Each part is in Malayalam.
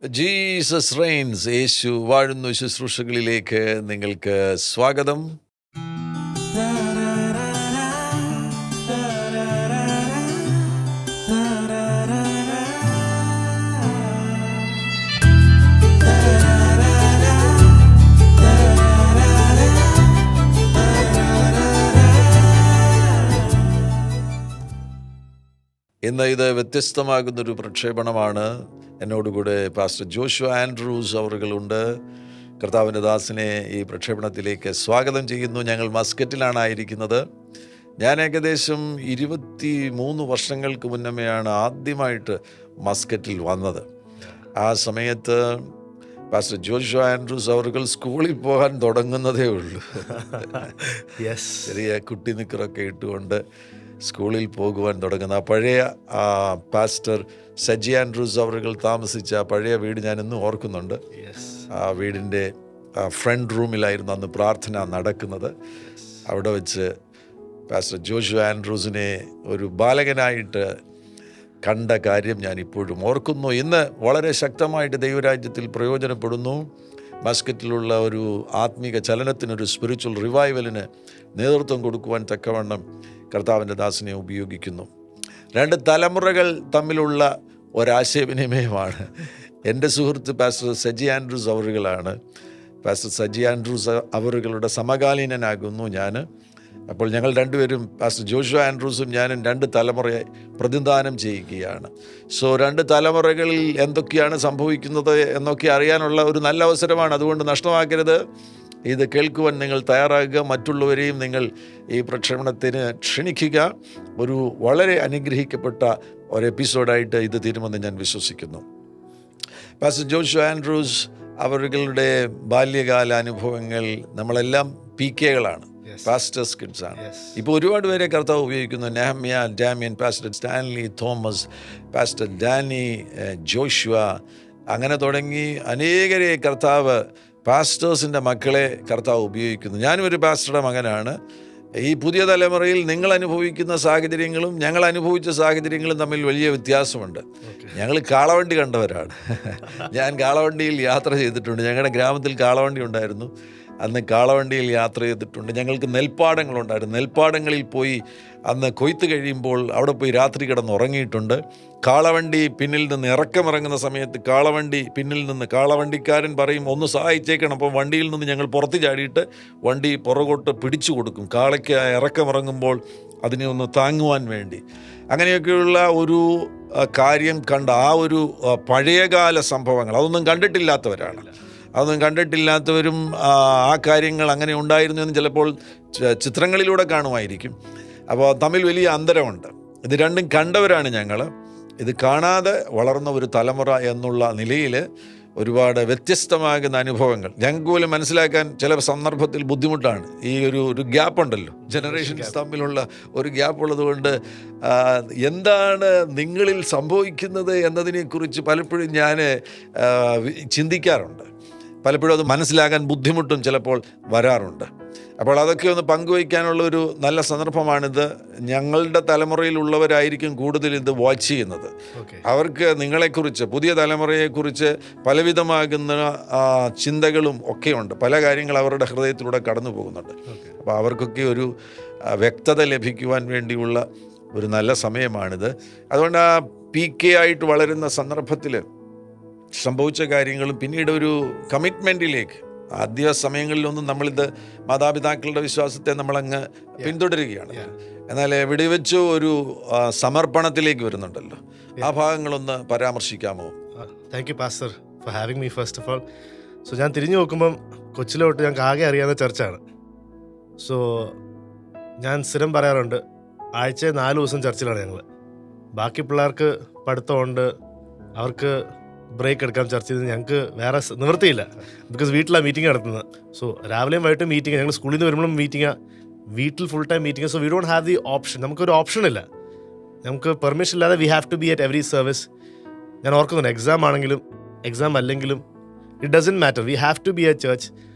ജീസസ് റെയിൻസ്, യേശു വാഴുന്നു ശുശ്രൂഷകളിലേക്ക് നിങ്ങൾക്ക് സ്വാഗതം. ഇന്ന് ഇത് വ്യത്യസ്തമാകുന്നൊരു പ്രക്ഷേപണമാണ്. എന്നോടുകൂടെ പാസ്റ്റർ ജോഷുവ ആൻഡ്രൂസ് അവറുകളുണ്ട്. കർത്താവിൻ്റെ ദാസനെ ഈ പ്രക്ഷേപണത്തിലേക്ക് സ്വാഗതം ചെയ്യുന്നു. ഞങ്ങൾ മസ്കറ്റിലാണ് ആയിരിക്കുന്നത്. ഞാൻ ഏകദേശം 23 വർഷങ്ങൾക്ക് മുന്നമേയാണ് ആദ്യമായിട്ട് മസ്കറ്റിൽ വന്നത്. ആ സമയത്ത് പാസ്റ്റർ ജോഷുവ ആൻഡ്രൂസ് അവറുകൾ സ്കൂളിൽ പോകാൻ തുടങ്ങുന്നതേ ഉള്ളൂ. ചെറിയ കുട്ടി നിക്കറൊക്കെ ഇട്ടുകൊണ്ട് സ്കൂളിൽ പോകുവാൻ തുടങ്ങുന്ന ആ പഴയ പാസ്റ്റർ സജി ആൻഡ്രൂസ് അവറുകൾ താമസിച്ച പഴയ വീട് ഞാൻ ഇന്നും ഓർക്കുന്നുണ്ട്. ആ വീടിൻ്റെ ഫ്രണ്ട് റൂമിലായിരുന്നു അന്ന് പ്രാർത്ഥന നടക്കുന്നത്. അവിടെ വെച്ച് പാസ്റ്റർ ജോഷുവ ആൻഡ്രൂസിനെ ഒരു ബാലകനായിട്ട് കണ്ട കാര്യം ഞാൻ ഇപ്പോഴും ഓർക്കുന്നു. ഇന്ന് വളരെ ശക്തമായിട്ട് ദൈവരാജ്യത്തിൽ പ്രയോജനപ്പെടുന്നു. മസ്കറ്റിലുള്ള ഒരു ആത്മീക ചലനത്തിനൊരു സ്പിരിച്വൽ റിവൈവലിന് നേതൃത്വം കൊടുക്കുവാൻ തക്കവണ്ണം കർത്താവിൻ്റെ ദാസനെ ഉപയോഗിക്കുന്നു. 2 തലമുറകൾ തമ്മിലുള്ള ഒരാശയവിനിമയമാണ്. എൻ്റെ സുഹൃത്ത് പാസ്റ്റർ സജി ആൻഡ്രൂസ് അവറുകളാണ്. പാസ്റ്റർ സജി ആൻഡ്രൂസ് അവറുകളുടെ സമകാലീനനാകുന്നു ഞാൻ. അപ്പോൾ ഞങ്ങൾ രണ്ടുപേരും, പാസ്റ്റർ ജോഷുവ ആൻഡ്രൂസും ഞാനും 2 തലമുറയെ പ്രതിനിധാനം ചെയ്യുകയാണ്. സോ 2 തലമുറകളിൽ എന്തൊക്കെയാണ് സംഭവിക്കുന്നത് എന്നൊക്കെ അറിയാനുള്ള ഒരു നല്ല അവസരമാണ്. അതുകൊണ്ട് നഷ്ടമാക്കരുത്. ഇത് കേൾക്കുവാൻ നിങ്ങൾ തയ്യാറാകുക. മറ്റുള്ളവരെയും നിങ്ങൾ ഈ പ്രക്ഷേപണത്തിന് ക്ഷണിക്കുക. ഒരു വളരെ അനുഗ്രഹിക്കപ്പെട്ട ഒരു എപ്പിസോഡായിട്ട് ഇത് തീരുമെന്ന് ഞാൻ വിശ്വസിക്കുന്നു. പാസ്റ്റർ ജോഷുവ ആൻഡ്രൂസ് അവരുടെ ബാല്യകാല അനുഭവങ്ങൾ നമ്മളെല്ലാം PK-കളാണ്, പാസ്റ്റേഴ്സ് കിഡ്സ് ആണ്. ഇപ്പോൾ ഒരുപാട് പേരെ കർത്താവ് ഉപയോഗിക്കുന്നു. Nehemiah, Damian, pastor Stanley, Thomas, pastor Danny, Joshua, അങ്ങനെ തുടങ്ങി അനേകരെ കർത്താവ്, പാസ്റ്റേഴ്സിൻ്റെ മക്കളെ കർത്താവ് ഉപയോഗിക്കുന്നു. ഞാനും ഒരു പാസ്റ്ററുടെ മകനാണ്. ഈ പുതിയ തലമുറയിൽ നിങ്ങൾ അനുഭവിക്കുന്ന സാഹചര്യങ്ങളും ഞങ്ങൾ അനുഭവിച്ച സാഹചര്യങ്ങളും തമ്മിൽ വലിയ വ്യത്യാസമുണ്ട്. ഞങ്ങൾ കാളവണ്ടി കണ്ടവരാണ്. ഞാൻ കാളവണ്ടിയിൽ യാത്ര ചെയ്തിട്ടുണ്ട്. ഞങ്ങളുടെ ഗ്രാമത്തിൽ കാളവണ്ടി ഉണ്ടായിരുന്നു. അന്ന് കാളവണ്ടിയിൽ യാത്ര ചെയ്തിട്ടുണ്ട്. ഞങ്ങൾക്ക് നെൽപ്പാടങ്ങളുണ്ടായിരുന്നു. നെൽപ്പാടങ്ങളിൽ പോയി അന്ന് കൊയ്ത്ത് കഴിയുമ്പോൾ അവിടെ പോയി രാത്രി കിടന്ന് ഉറങ്ങിയിട്ടുണ്ട്. കാളവണ്ടി പിന്നിൽ നിന്ന് ഇറക്കമിറങ്ങുന്ന സമയത്ത് പിന്നിൽ നിന്ന് കാളവണ്ടിക്കാരൻ പറയും, ഒന്ന് സഹായിച്ചേക്കണം. അപ്പം വണ്ടിയിൽ നിന്ന് ഞങ്ങൾ പുറത്ത് ചാടിയിട്ട് വണ്ടി പുറകോട്ട് പിടിച്ചു കൊടുക്കും, കാളയ്ക്ക് ഇറക്കമിറങ്ങുമ്പോൾ അതിനെ ഒന്ന് താങ്ങുവാൻ വേണ്ടി. അങ്ങനെയൊക്കെയുള്ള ഒരു കാര്യം കണ്ട ആ ഒരു പഴയകാല സംഭവങ്ങൾ അതൊന്നും കണ്ടിട്ടില്ലാത്തവരാണ്. അതൊന്നും കണ്ടിട്ടില്ലാത്തവരും ആ കാര്യങ്ങൾ അങ്ങനെ ഉണ്ടായിരുന്നു എന്ന് ചിലപ്പോൾ ചിത്രങ്ങളിലൂടെ കാണുമായിരിക്കും. അപ്പോൾ തമ്മിൽ വലിയ അന്തരമുണ്ട്. ഇത് രണ്ടും കണ്ടവരാണ് ഞങ്ങൾ. ഇത് കാണാതെ വളർന്ന ഒരു തലമുറ എന്നുള്ള നിലയിൽ ഒരുപാട് വ്യത്യസ്തമാകുന്ന അനുഭവങ്ങൾ ഞങ്ങൾക്ക് പോലും മനസ്സിലാക്കാൻ ചില സന്ദർഭത്തിൽ ബുദ്ധിമുട്ടാണ്. ഈ ഒരു ഗ്യാപ്പ് ഉണ്ടല്ലോ, ജനറേഷൻസ് തമ്മിലുള്ള ഒരു ഗ്യാപ്പ് ഉള്ളതുകൊണ്ട് എന്താണ് നിങ്ങളിൽ സംഭവിക്കുന്നത് എന്നതിനെക്കുറിച്ച് പലപ്പോഴും ഞാൻ ചിന്തിക്കാറുണ്ട്. പലപ്പോഴും അത് മനസ്സിലാക്കാൻ ബുദ്ധിമുട്ടും ചിലപ്പോൾ വരാറുണ്ട്. അപ്പോൾ അതൊക്കെ ഒന്ന് പങ്കുവയ്ക്കാനുള്ള ഒരു നല്ല സന്ദർഭമാണിത്. ഞങ്ങളുടെ തലമുറയിലുള്ളവരായിരിക്കും കൂടുതൽ ഇത് വാച്ച് ചെയ്യുന്നത്. അവർക്ക് നിങ്ങളെക്കുറിച്ച്, പുതിയ തലമുറയെക്കുറിച്ച് പലവിധമാകുന്ന ചിന്തകളും ഒക്കെയുണ്ട്. പല കാര്യങ്ങൾ അവരുടെ ഹൃദയത്തിലൂടെ കടന്നു പോകുന്നുണ്ട്. അപ്പോൾ അവർക്കൊക്കെ ഒരു വ്യക്തത ലഭിക്കുവാൻ വേണ്ടിയുള്ള ഒരു നല്ല സമയമാണിത്. അതുകൊണ്ട് ആ PK ആയിട്ട് വളരുന്ന സന്ദർഭത്തിൽ സംഭവിച്ച കാര്യങ്ങളും പിന്നീട് ഒരു കമ്മിറ്റ്മെൻറ്റിലേക്ക്, ആദ്യ സമയങ്ങളിലൊന്നും നമ്മളിത് മാതാപിതാക്കളുടെ വിശ്വാസത്തെ നമ്മളങ്ങ് പിന്തുടരുകയാണ്. എന്നാൽ എവിടെ വെച്ചോ ഒരു സമർപ്പണത്തിലേക്ക് വരുന്നുണ്ടല്ലോ. ആ ഭാഗങ്ങളൊന്ന് പരാമർശിക്കാമോ? Thank you pastor for having me first of all. So ഞാൻ തിരിഞ്ഞു നോക്കുമ്പം കൊച്ചിലോട്ട് ഞങ്ങൾക്ക് ആകെ അറിയാവുന്ന ചർച്ചാണ്. സോ ഞാൻ സ്ഥിരം പറയാറുണ്ട്, ആഴ്ച 4 ദിവസം ചർച്ചിലാണ് ഞങ്ങൾ. ബാക്കി പിള്ളേർക്ക് പഠിത്തമുണ്ട്, അവർക്ക് ബ്രേക്ക് എടുക്കാൻ ചർച്ച ചെയ്ത് ഞങ്ങൾക്ക് വേറെ നിവൃത്തിയില്ല. ബിക്കോസ് വീട്ടിലാണ് മീറ്റിംഗ് നടത്തുന്നത്. സോ രാവിലെയും വൈകിട്ടും മീറ്റിംഗ്, ഞങ്ങൾ സ്കൂളിൽ നിന്ന് വരുമ്പോഴും മീറ്റിംഗാണ്, വീട്ടിൽ full time meeting. So we don't have the option. നമുക്കൊരു ഓപ്ഷൻ ഇല്ല, നമുക്ക് പെർമിഷൻ ഇല്ലാതെ we have to be at every service. ഞാൻ ഓർക്കുന്നുണ്ട്, എക്സാം ആണെങ്കിലും എക്സാം അല്ലെങ്കിലും it doesn't matter, we have to be a church.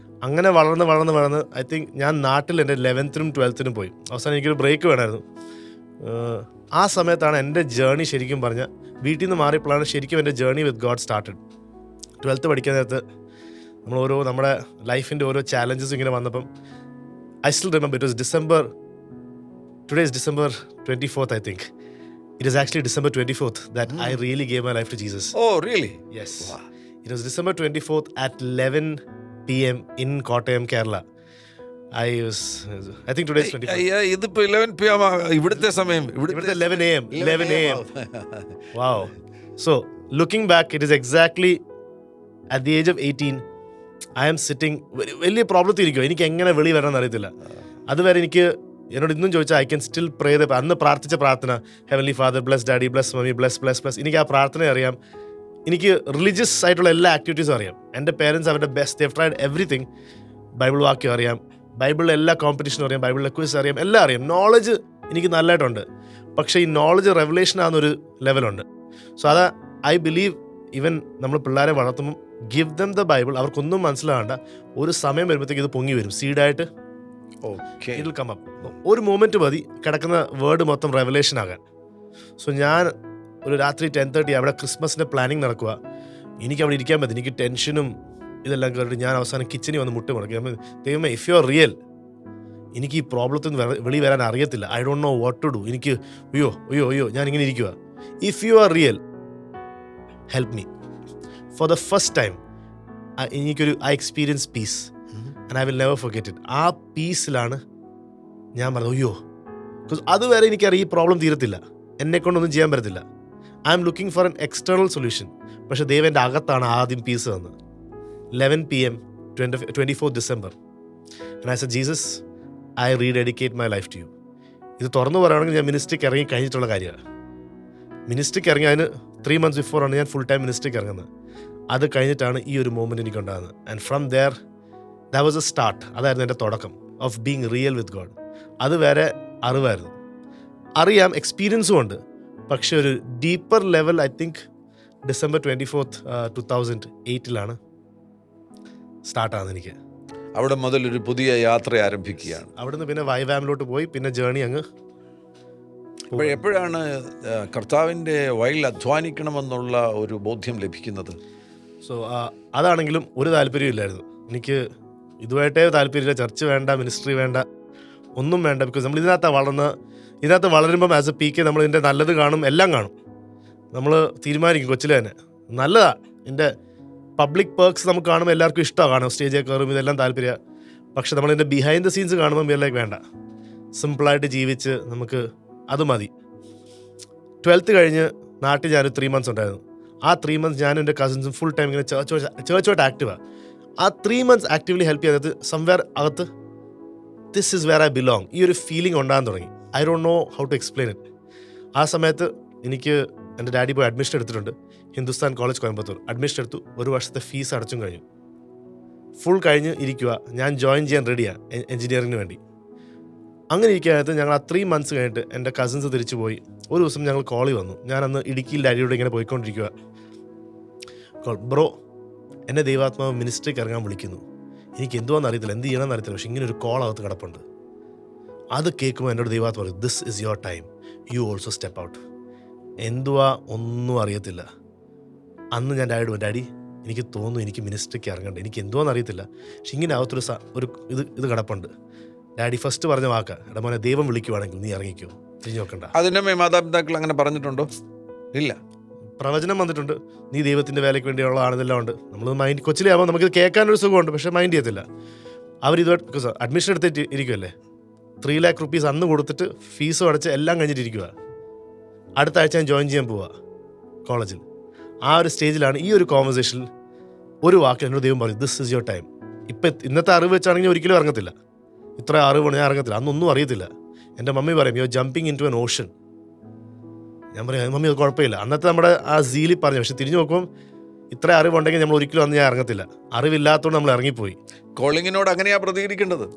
അങ്ങനെ വളർന്ന് ഐ തിങ്ക് ഞാൻ നാട്ടിൽ എൻ്റെ 11th 12th പോയി. അവസാനം എനിക്കൊരു ബ്രേക്ക് വേണമായിരുന്നു. ആ സമയത്താണ് എൻ്റെ ജേർണി ശരിക്കും പറഞ്ഞാൽ വീട്ടിൽ നിന്ന് മാറിയപ്പോഴാണ് ശരിക്കും എൻ്റെ journey with God started. 12th പഠിക്കുന്ന നേരത്ത് നമ്മുടെ ലൈഫിൻ്റെ ഓരോ ചാലഞ്ചസ് ഇങ്ങനെ വന്നപ്പം I still remember it was today is December 24th, I think. It is actually December 24th that I really gave my life to Jesus. Oh, really? Yes. Wow. It was December 24th at 11 p.m. in Kottayam, Kerala. I think today is 24th. ഇതിപ്പോ 11 p.m. ഇവിടുത്തെ സമയം, ഇവിടുത്തെ 11 a.m. 11 a.m. Wow. So, looking back, it is exactly at the age of 18, I am sitting, വലിയ പ്രോബ്ലത്തിൽ ഇരിക്കും. എനിക്ക് എങ്ങനെ വെളി വരാമെന്ന് അറിയത്തില്ല. അതുവരെ എനിക്ക് എന്നോട് ഇന്നും ചോദിച്ചാൽ ഐ ക്യാൻ സ്റ്റിൽ പ്രേ അന്ന് പ്രാർത്ഥിച്ച പ്രാർത്ഥന, heavenly father bless daddy bless mummy bless. എനിക്ക് ആ പ്രാർത്ഥന അറിയാം. എനിക്ക് റിലീജിയസ് ആയിട്ടുള്ള എല്ലാ ആക്ടിവിറ്റീസും അറിയാം. എൻ്റെ പേരൻസ് അവരുടെ best, they have tried everything. Bible വാക്യം അറിയാം, ബൈബിളിലെ എല്ലാ കോമ്പറ്റീഷനും അറിയാം, ബൈബിളിലെ ക്വിസ് അറിയാം, എല്ലാം അറിയാം. നോളജ് എനിക്ക് നല്ലതായിട്ടുണ്ട്. പക്ഷേ ഈ നോളജ് റെവലേഷൻ ആകുന്നൊരു ലെവലുണ്ട്. സോ അത് ഐ ബിലീവ് ഈവൻ നമ്മൾ പിള്ളേരെ വളർത്തുമ്പം ഗിവ് ദം ദ ബൈബിൾ. അവർക്കൊന്നും മനസ്സിലാകണ്ട. ഒരു സമയം വരുമ്പോഴത്തേക്ക് ഇത് പൊങ്ങി വരും, സീഡായിട്ട് ഇറ്റ് വിൽ കം അപ്പ്. ഒരു മൊമെൻറ്റ് മതി കിടക്കുന്ന വേർഡ് മൊത്തം റെവലേഷൻ ആകാൻ. സോ ഞാൻ ഒരു രാത്രി 10:30 അവിടെ ക്രിസ്മസിൻ്റെ പ്ലാനിങ് നടക്കുക. എനിക്ക് അവിടെ ഇരിക്കാൻ പറ്റും. എനിക്ക് ടെൻഷനും ഇതെല്ലാം കേട്ടിട്ട് ഞാൻ അവസാനം കിച്ചണിൽ വന്ന് മുട്ട് മുടക്കി. ദൈവമേ, ഇഫ് യു ആർ റിയൽ, എനിക്ക് ഈ പ്രോബ്ലത്തിൽ നിന്ന് വെളി വരാൻ അറിയത്തില്ല. I don't know what to do. എനിക്ക് അയ്യോ ഞാനിങ്ങനെ ഇരിക്കുക. If you are real, help me. For the first time I experience peace and I will never forget it. ആ പീസിലാണ് ഞാൻ പറഞ്ഞത് ബിക്കോസ് അതുവരെ എനിക്കറിയാം ഈ പ്രോബ്ലം തീരത്തില്ല, എന്നെക്കൊണ്ടൊന്നും ചെയ്യാൻ പറ്റത്തില്ല. I am looking for an external solution. പക്ഷേ ദൈവൻ്റെ അകത്താണ് ആദ്യം പീസ് തന്നത്. 11 p.m. 24th December. And I said, Jesus, I rededicate my life to you. ഇത് തുറന്നു പറയുകയാണെങ്കിൽ ഞാൻ മിനിസ്ട്രിക്ക് ഇറങ്ങി കഴിഞ്ഞിട്ടുള്ള കാര്യമാണ്. മിനിസ്ട്രിക്ക് ഇറങ്ങി അതിന് 3 months before ആണ് ഞാൻ ഫുൾ ടൈം മിനിസ്ട്രിക്ക് ഇറങ്ങുന്നത്. അത് കഴിഞ്ഞിട്ടാണ് ഈ ഒരു മൂമെൻറ്റ് എനിക്കുണ്ടാകുന്നത്. And from there that was a start. അതായിരുന്നു എൻ്റെ തുടക്കം of being real with God. അത് വേറെ അറിവായിരുന്നു, അറിയാം, എക്സ്പീരിയൻസും ഉണ്ട്. പക്ഷെ ഒരു deeper level I think December 24th, 2008 സ്റ്റാർട്ടാണ് എനിക്ക്. അവിടെ മുതൽ ഒരു പുതിയ യാത്ര ആരംഭിക്കുകയാണ്. അവിടുന്ന് പിന്നെ വൈവാമിലോട്ട് പോയി, പിന്നെ ജേണി അങ്ങ്. എപ്പോഴാണ് കർത്താവിൻ്റെ വഴിയിൽ അധ്വാനിക്കണമെന്നുള്ള ഒരു ബോധ്യം ലഭിക്കുന്നത്? സോ അതാണെങ്കിലും ഒരു താല്പര്യം ഇല്ലായിരുന്നു എനിക്ക്. ഇതുമായിട്ടേ താല്പര്യമില്ല. ചർച്ച് വേണ്ട, മിനിസ്ട്രി വേണ്ട, ഒന്നും വേണ്ട. ബിക്കോസ് നമ്മൾ ഇതിനകത്ത് വളരുമ്പം ആസ് എ PK നമ്മൾ ഇതിൻ്റെ നല്ലത് കാണും, എല്ലാം കാണും. നമ്മൾ തീരുമാനിക്കും കൊച്ചിലെ തന്നെ നല്ലതാണ്. ഇതിൻ്റെ പബ്ലിക് പേർക്സ് നമുക്ക് കാണുമ്പോൾ എല്ലാവർക്കും ഇഷ്ടമാണ്, കാണും, സ്റ്റേജിൽ കയറും, ഇതെല്ലാം താല്പര്യമാണ്. പക്ഷെ നമ്മളിതിൻ്റെ ബിഹൈൻഡ് ദ സീൻസ് കാണുമ്പോൾ വീട്ടിലേക്ക് വേണ്ട, സിമ്പിളായിട്ട് ജീവിച്ച് നമുക്ക് അത് മതി. 12th കഴിഞ്ഞ് നാട്ടിൽ ഞാനൊരു 3 months ഉണ്ടായിരുന്നു. ആ 3 months ഞാനും എൻ്റെ കസിൻസും ഫുൾ ടൈം ഇങ്ങനെ ചേർച്ചുമായിട്ട് ആക്റ്റീവാണ്. ആ 3 months ആക്റ്റീവ്ലി ഹെൽപ്പ് ചെയ്തത് സംവെയർ അകത്ത് this is where I belong, ഈ ഒരു ഫീലിംഗ് ഉണ്ടാകാൻ തുടങ്ങി. I don't know how to explain it. ആ സമയത്ത് എനിക്ക് എൻ്റെ ഡാഡി പോയി അഡ്മിഷൻ എടുത്തിട്ടുണ്ട്, ഹിന്ദുസ്ഥാൻ കോളേജ് കോയമ്പത്തൂർ. അഡ്മിഷൻ എടുത്തു, 1 വർഷത്തെ ഫീസ് അടച്ചും കഴിഞ്ഞു. ഫുൾ കഴിഞ്ഞ് ഇരിക്കുക. ഞാൻ ജോയിൻ ചെയ്യാൻ റെഡിയാണ് എഞ്ചിനീയറിങ്ങിന് വേണ്ടി. അങ്ങനെ ഇരിക്കാനായിട്ട് ഞങ്ങൾ ആ 3 months കഴിഞ്ഞിട്ട് എൻ്റെ കസിൻസ് തിരിച്ചു പോയി. ഒരു ദിവസം ഞങ്ങൾ കോളി വന്നു. ഞാനന്ന് ഇടുക്കിയിൽ ഡാഡിയോട് ഇങ്ങനെ പോയിക്കൊണ്ടിരിക്കുക. ബ്രോ, എന്നെ ദൈവാത്മാവ് മിനിസ്ട്രിക്ക് ഇറങ്ങാൻ വിളിക്കുന്നു. എനിക്ക് എന്തുവാന്ന് അറിയത്തില്ല, എന്ത് ചെയ്യണമെന്ന് അറിയത്തില്ല, പക്ഷെ ഇങ്ങനെ ഒരു കോൾ അകത്ത് കിടപ്പുണ്ട്. അത് കേൾക്കുമ്പോൾ എന്നോട് ദൈവാത്മാവ് പറയും, this is your time, you also step out. എന്തുവാ ഒന്നും അറിയത്തില്ല. അന്ന് ഞാൻ ഡാഡി എനിക്ക് തോന്നുന്നു എനിക്ക് മിനിസ്ട്രിക്ക് ഇറങ്ങണ്ട, എനിക്ക് എന്തുവാന്ന് അറിയത്തില്ല, പക്ഷെ ഇങ്ങനെ അകത്തൊരു ഇത് കിടപ്പുണ്ട്. ഡാഡി ഫസ്റ്റ് പറഞ്ഞ വാക്കാ, എടാ മോനെ, ദൈവം വിളിക്കുവാണെങ്കിൽ നീ ഇറങ്ങിക്കോ, തിരിഞ്ഞു നോക്കണ്ട. അതിൻ്റെ മാതാപിതാക്കൾ അങ്ങനെ പറഞ്ഞിട്ടുണ്ടോ? ഇല്ല. പ്രവചനം വന്നിട്ടുണ്ട്, നീ ദൈവത്തിൻ്റെ വേലയ്ക്ക് വേണ്ടിയുള്ളതാണെന്നെല്ലാം ഉണ്ട്. നമ്മൾ കൊച്ചിലെ ആകുമ്പോൾ നമുക്ക് കേൾക്കാനൊരു സുഖമുണ്ട്, പക്ഷേ മൈൻഡ് ചെയ്യത്തില്ല. അവരിതുമായിട്ട് അഡ്മിഷൻ എടുത്തിട്ട് ഇരിക്കുമല്ലേ, 3 lakh rupees അന്ന് കൊടുത്തിട്ട് ഫീസും അടച്ച് എല്ലാം കഴിഞ്ഞിട്ടിരിക്കുക. അടുത്ത ആഴ്ച ഞാൻ ജോയിൻ ചെയ്യാൻ പോവുക കോളേജിൽ. ആ ഒരു സ്റ്റേജിലാണ് ഈ ഒരു കോൺവെർസേഷനിൽ ഒരു വാക്ക് എന്നോട് ദൈവം പറയും, ദിസ് ഇസ് യുവർ ടൈം. ഇന്നത്തെ അറിവ് വെച്ചാണെങ്കിൽ ഒരിക്കലും ഇറങ്ങത്തില്ല, ഇത്ര അറിവാണ്, ഞാൻ ഇറങ്ങത്തില്ല. അന്നൊന്നും അറിയത്തില്ല. എൻ്റെ മമ്മി പറയും, you are jumping into an ocean. ഞാൻ പറയാം, മമ്മി അത് കുഴപ്പമില്ല. അന്നത്തെ നമ്മുടെ ആ സീലി പറഞ്ഞു. പക്ഷെ തിരിഞ്ഞു നോക്കുമ്പോൾ ഇത്ര അറിവുണ്ടെങ്കിൽ നമ്മൾ ഒരിക്കലും അന്ന് ഞാൻ ഇറങ്ങത്തില്ല. അറിവില്ലാത്തതുകൊണ്ട് നമ്മൾ ഇറങ്ങിപ്പോയി. കോളിങ്ങിനോട് അങ്ങനെയാണ് പ്രതികരിക്കേണ്ടത്.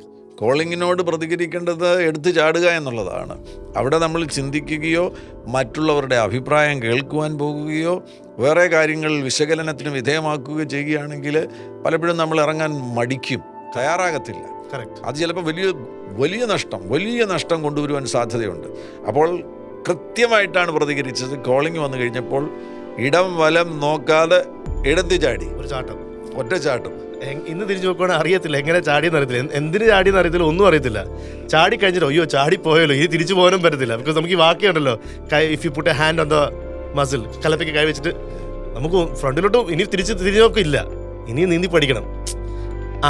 കോളിങ്ങിനോട് പ്രതികരിക്കേണ്ടത് എടുത്തു ചാടുക എന്നുള്ളതാണ്. അവിടെ നമ്മൾ ചിന്തിക്കുകയോ മറ്റുള്ളവരുടെ അഭിപ്രായം കേൾക്കുവാൻ പോകുകയോ വേറെ കാര്യങ്ങൾ വിശകലനത്തിന് വിധേയമാക്കുകയോ ചെയ്യുകയാണെങ്കിൽ പലപ്പോഴും നമ്മൾ ഇറങ്ങാൻ മടിക്കും, തയ്യാറാകത്തില്ല. അത് ചിലപ്പോൾ വലിയ നഷ്ടം കൊണ്ടുവരുവാൻ സാധ്യതയുണ്ട്. അപ്പോൾ കൃത്യമായിട്ടാണ് പ്രതികരിച്ചത്. കോളിംഗ് വന്നു കഴിഞ്ഞപ്പോൾ ഇടം വലം നോക്കാതെ ഇടത്തി ചാടി, ഒരു ചാട്ടം, ഒറ്റ ചാട്ടം. ഇന്ന് തിരിഞ്ഞു നോക്കുവാണെങ്കിൽ അറിയത്തില്ല എങ്ങനെ ചാടിയെന്ന് അറിയത്തില്ല, എന്തിന് ചാടിയെന്ന് അറിയത്തില്ല, ഒന്നും അറിയത്തില്ല. ചാടി കഴിഞ്ഞിട്ടോ അയ്യോ ചാടി പോയല്ലോ, ഇനി തിരിച്ചു പോകാനും പറ്റത്തില്ല. ബിക്കോസ് നമുക്ക് ഈ വാക്കുണ്ടല്ലോ, if you put a hand on the muscle, കലപ്പയ്ക്ക് കൈ വെച്ചിട്ട് നമുക്ക് ഫ്രണ്ടിലോട്ടും ഇനി തിരിഞ്ഞു നോക്കില്ല, ഇനി നീന്തി പഠിക്കണം.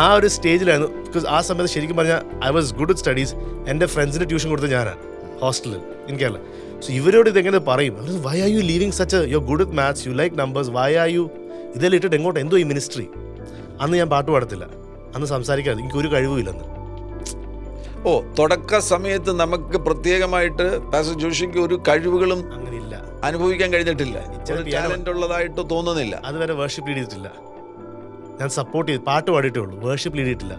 ആ ഒരു സ്റ്റേജിലായിരുന്നു. ബിക്കോസ് ആ സമയത്ത് ശരിക്കും പറഞ്ഞാൽ I was good with studies. എൻ്റെ ഫ്രണ്ട്സിന് ട്യൂഷൻ കൊടുത്ത് ഞാനാണ് ഹോസ്റ്റലിൽ, എനിക്കല്ല. സോ ഇവരോട് ഇതെങ്ങനെ പറയും, why are you leaving such, you good with maths, you like numbers, why are you ഇതെല്ലാം ഇട്ടിട്ട് എങ്ങോട്ട്, എന്തോ ഈ മിനിസ്ട്രി. അന്ന് ഞാൻ പാട്ട് പാടത്തില്ല, അന്ന് സംസാരിക്കാതെ എനിക്കൊരു കഴിവുമില്ലെന്ന്. ഓ, തുടക്ക സമയത്ത് നമുക്ക് പ്രത്യേകമായിട്ട് പാസ്റ്റർ ജോഷിക്ക് ഒരു കഴിവുകളും അങ്ങനെയില്ല, അനുഭവിക്കാൻ കഴിഞ്ഞിട്ടില്ല, ടാലന്റ് ഉള്ളതായിട്ട് തോന്നുന്നില്ല. അതുവരെ വേർഷിപ്പ് ലീഡ് ചെയ്തിട്ടില്ല. ഞാൻ സപ്പോർട്ട് ചെയ്ത് പാട്ട് പാടിയിട്ടേ ഉള്ളൂ, വേർഷിപ്പ് ലീഡ് ചെയ്തിട്ടില്ല.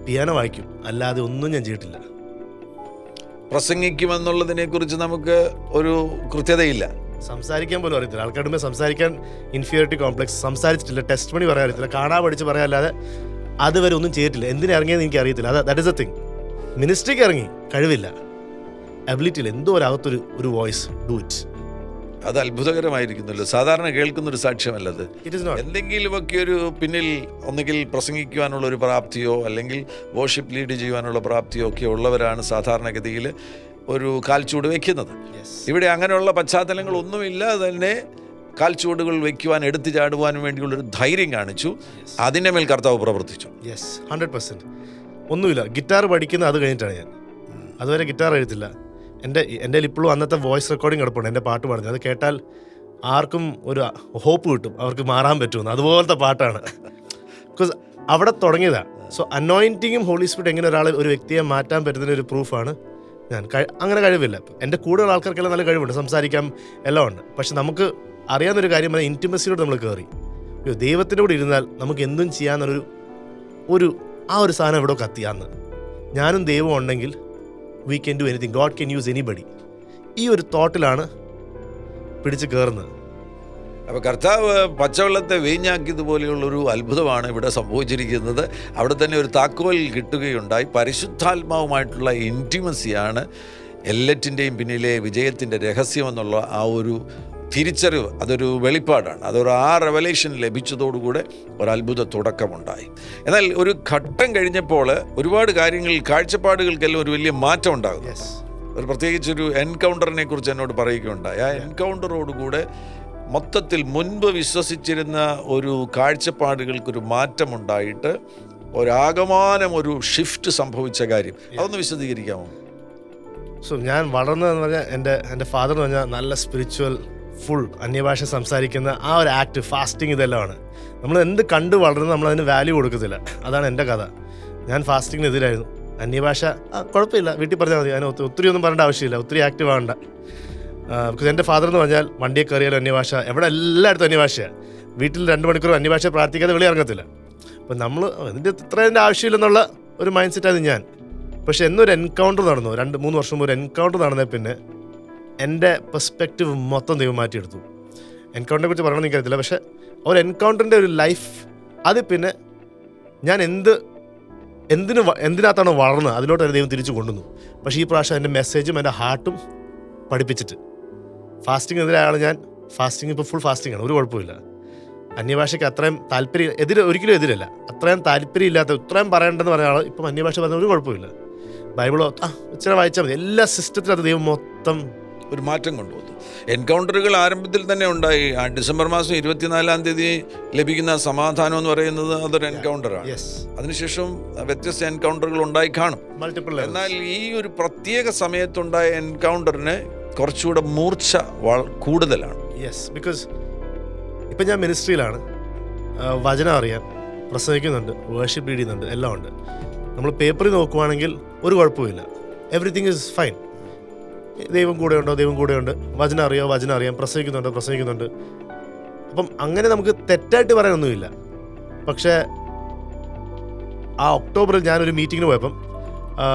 പിയാനോ വായിക്കും, അല്ലാതെ ഒന്നും ഞാൻ ചെയ്തിട്ടില്ല. പ്രസംഗിക്കുമെന്നുള്ളതിനെ കുറിച്ച് നമുക്ക് ഒരു കൃത്യതയില്ല, സംസാരിക്കാൻ പോലും അറിയത്തില്ല. ആൾക്കാരുടെ മുമ്പ് സംസാരിക്കാൻ ഇൻഫീരിയോറിറ്റി കോംപ്ലക്സ്, സംസാരിച്ചിട്ടില്ല, ടെസ്റ്റ് മണി പറയാൻ അറിയത്തില്ല, കാണാൻ പഠിച്ച് പറയാനല്ലാതെ അതുവരെ ഒന്നും ചെയ്തിട്ടില്ല. എന്തിനാ ഇറങ്ങിയെന്ന് എനിക്ക് അറിയത്തില്ല. That is a thing. മിനിസ്ട്രിക്ക് ഇറങ്ങി, കഴിവില്ല, അബിലിറ്റി ഇല്ല, എന്തോ ഒരു വോയിസ്, ഡു ഇറ്റ്. അത് അത്ഭുതകരമായിരിക്കുന്നല്ലോ. സാധാരണ കേൾക്കുന്നൊരു സാക്ഷ്യമല്ലത്. It is not. എന്തെങ്കിലുമൊക്കെ ഒരു പിന്നിൽ ഒന്നുകിൽ പ്രസംഗിക്കുവാനുള്ള ഒരു പ്രാപ്തിയോ അല്ലെങ്കിൽ വോർഷിപ്പ് ലീഡ് ചെയ്യുവാനുള്ള പ്രാപ്തിയോ ഒക്കെ ഉള്ളവരാണ് സാധാരണഗതിയിൽ ഒരു കാൽച്ചൂട് വയ്ക്കുന്നത്. ഇവിടെ അങ്ങനെയുള്ള പശ്ചാത്തലങ്ങളൊന്നുമില്ല, തന്നെ കാൽച്ചുവടുകൾ വയ്ക്കുവാൻ, എടുത്തു ചാടുവാനും വേണ്ടിയുള്ളൊരു ധൈര്യം കാണിച്ചു. അതിൻ്റെ മേൽ കർത്താവ് പ്രവർത്തിച്ചു. യെസ്, 100%. ഒന്നുമില്ല, ഗിറ്റാർ പഠിക്കുന്ന അത് കഴിഞ്ഞിട്ടാണ് ഞാൻ. അതുവരെ ഗിറ്റാർ എഴുത്തില്ല. എൻ്റെ ഇപ്പോഴും അന്നത്തെ വോയിസ് റെക്കോർഡിംഗ് കിടപ്പുണ്ട്, എൻ്റെ പാട്ട് പാടുന്നത്. അത് കേട്ടാൽ ആർക്കും ഒരു ഹോപ്പ് കിട്ടും, അവർക്ക് മാറാൻ പറ്റുമെന്ന്. അതുപോലത്തെ പാട്ടാണ്. ബിക്കോസ് അവിടെ തുടങ്ങിയതാണ്. സോ അനോയിൻറ്റിങ്ങും ഹോളി സ്പിരിറ്റ് എങ്ങനെ ഒരു വ്യക്തിയെ മാറ്റാൻ പറ്റുന്നതിന് ഒരു പ്രൂഫാണ് ഞാൻ. അങ്ങനെ കഴിവില്ല. എൻ്റെ കൂടുതൽ ആൾക്കാർക്കെല്ലാം നല്ല കഴിവുണ്ട്, സംസാരിക്കാം, എല്ലാം ഉണ്ട്. പക്ഷെ നമുക്ക് അറിയാവുന്നൊരു കാര്യം, ഇൻറ്റിമസിയോട് നമ്മൾ കയറി ദൈവത്തിൻ്റെ കൂടെ ഇരുന്നാൽ നമുക്ക് എന്തും ചെയ്യാന്നൊരു ആ ഒരു സാധനം എവിടെ കത്തിയാന്ന്. ഞാനും ദൈവം ഉണ്ടെങ്കിൽ we can do anything, God can use anybody. ഈ ഒരു തോട്ടിലാണ് പിടിച്ച് കയറുന്നത്. അപ്പോൾ കർത്താവ് പച്ചവെള്ളത്തെ വീഞ്ഞാക്കിയതുപോലെയുള്ളൊരു അത്ഭുതമാണ് ഇവിടെ സംഭവിച്ചിരിക്കുന്നത്. അവിടെ തന്നെ ഒരു താക്കോൽ കിട്ടുകയുണ്ടായി. പരിശുദ്ധാത്മാവുമായിട്ടുള്ള ഇൻറ്റിമസിയാണ് എല്ലാറ്റിൻ്റെയും പിന്നിലെ വിജയത്തിൻ്റെ രഹസ്യമെന്നുള്ള ആ ഒരു തിരിച്ചറിവ്, അതൊരു വെളിപ്പാടാണ്. ആ റെവലേഷൻ ലഭിച്ചതോടുകൂടെ ഒരത്ഭുത തുടക്കമുണ്ടായി. എന്നാൽ ഒരു ഘട്ടം കഴിഞ്ഞപ്പോൾ ഒരുപാട് കാര്യങ്ങൾ, കാഴ്ചപ്പാടുകൾക്കെല്ലാം ഒരു വലിയ മാറ്റം ഉണ്ടാകും. ഒരു പ്രത്യേകിച്ചൊരു എൻകൗണ്ടറിനെ കുറിച്ച് എന്നോട് പറയുകയുണ്ടായി. ആ എൻകൗണ്ടറോടുകൂടെ മൊത്തത്തിൽ മുൻപ് വിശ്വസിച്ചിരുന്ന ഒരു കാഴ്ചപ്പാടുകൾക്കൊരു മാറ്റമുണ്ടായിട്ട് ഒരാകമാനം ഒരു ഷിഫ്റ്റ് സംഭവിച്ച കാര്യം അതൊന്ന് വിശദീകരിക്കാമോ? സോ ഞാൻ വളർന്നതെന്ന് പറഞ്ഞാൽ എൻ്റെ ഫാദർ എന്ന് പറഞ്ഞാൽ നല്ല സ്പിരിച്വൽ, ഫുൾ അന്യഭാഷ സംസാരിക്കുന്ന ആ ഒരു ആക്ട്, ഫാസ്റ്റിംഗ്, ഇതെല്ലാമാണ്. നമ്മൾ എന്ത് കണ്ട് വളർന്ന് നമ്മളതിന് വാല്യൂ കൊടുക്കത്തില്ല. അതാണ് എൻ്റെ കഥ. ഞാൻ ഫാസ്റ്റിങ്ങിനെതിരായിരുന്നു. അന്യഭാഷ കുഴപ്പമില്ല, വീട്ടിൽ പറഞ്ഞാൽ മതി, അതിന് ഒത്തിരി ഒന്നും പറയേണ്ട ആവശ്യമില്ല, ഒത്തിരി ആക്റ്റീവ് ആകണ്ട. ബിക്കോസ് എൻ്റെ ഫാദർ എന്ന് പറഞ്ഞാൽ വണ്ടിയെ കയറിയാലും അന്യഭാഷ, എവിടെ എല്ലായിടത്തും അന്യഭാഷയാണ്. വീട്ടിൽ 2 മണിക്കൂർ അന്യഭാഷ പ്രാർത്ഥിക്കാതെ വെളി ഇറങ്ങത്തില്ല. അപ്പം നമ്മൾ ഇത്രേൻ്റെ ആവശ്യമില്ലെന്നുള്ള ഒരു മൈൻഡ് സെറ്റായിരുന്നു ഞാൻ. പക്ഷെ എന്നൊരു എൻകൗണ്ടർ നടന്നു, 2-3 വർഷം ഒരു എൻകൗണ്ടർ നടന്നേ പിന്നെ എൻ്റെ പെർസ്പെക്റ്റീവ് മൊത്തം ദൈവം മാറ്റിയെടുത്തു. എൻകൗണ്ടറിനെ കുറിച്ച് പറയണമെന്ന് എനിക്കറിയത്തില്ല, പക്ഷേ ഒരു എൻകൗണ്ടറിൻ്റെ ഒരു ലൈഫ്, അത് പിന്നെ ഞാൻ എന്തിനകത്താണോ വളർന്നത് അതിലോട്ട് തന്നെ ദൈവം തിരിച്ചു കൊണ്ടുവന്നു. പക്ഷേ ഈ പ്രാവശ്യം എൻ്റെ മെസ്സേജും എൻ്റെ ഹാർട്ടും പഠിപ്പിച്ചിട്ട് ഫാസ്റ്റിങ്ങിനെതിരായാണ് ഞാൻ. ഫാസ്റ്റിംഗ് ഇപ്പോൾ ഫുൾ ഫാസ്റ്റിംഗ് ആണ്, ഒരു കുഴപ്പമില്ല. അന്യഭാഷയ്ക്ക് അത്രയും ഒരിക്കലും എതിരല്ല. അത്രയും താല്പര്യമില്ലാത്ത, ഇത്രയും പറയേണ്ടതെന്ന് പറഞ്ഞ ആൾ ഇപ്പം അന്യഭാഷ പറഞ്ഞ ഒരു കുഴപ്പമില്ല. ബൈബിളോ ഇച്ചിരി വായിച്ചാൽ മതി. എല്ലാ സിസ്റ്റത്തിനകത്ത് ദൈവം മൊത്തം ഒരു മാറ്റം കൊണ്ടുവന്നു. എൻകൗണ്ടറുകൾ ആരംഭത്തിൽ തന്നെ ഉണ്ടായി. ഡിസംബർ മാസം 24-ാം തീയതി ലഭിക്കുന്ന സമാധാനം എന്ന് പറയുന്നത് അതൊരു എൻകൗണ്ടറാണ്. അതിനുശേഷം വ്യത്യസ്ത എൻകൗണ്ടറുകൾ ഉണ്ടായി കാണും, മൾട്ടിപ്പിൾ. എന്നാൽ ഈ ഒരു പ്രത്യേക സമയത്തുണ്ടായ എൻകൗണ്ടറിന് കുറച്ചുകൂടെ മൂർച്ച കൂടുതലാണ്. ബിക്കോസ് ഇപ്പം ഞാൻ മിനിസ്ട്രിയിലാണ്, വചനം അറിയാം, പ്രസംഗിക്കുന്നുണ്ട്, വേർഷിപ്പ് ലീഡ് ചെയ്യുന്നുണ്ട്, എല്ലാം ഉണ്ട്. നമ്മൾ പേപ്പറിൽ നോക്കുവാണെങ്കിൽ ഒരു കുഴപ്പമില്ല, എവറിത്തിങ് ഈസ് ഫൈൻ. ദൈവം കൂടെയുണ്ടോ? ദൈവം കൂടെയുണ്ട്. വചനം അറിയാം, പ്രസംഗിക്കുന്നുണ്ട്. അപ്പം അങ്ങനെ നമുക്ക് തെറ്റായിട്ട് പറയാനൊന്നുമില്ല. പക്ഷേ ആ ഒക്ടോബറിൽ ഞാനൊരു മീറ്റിങ്ങിന് പോയപ്പം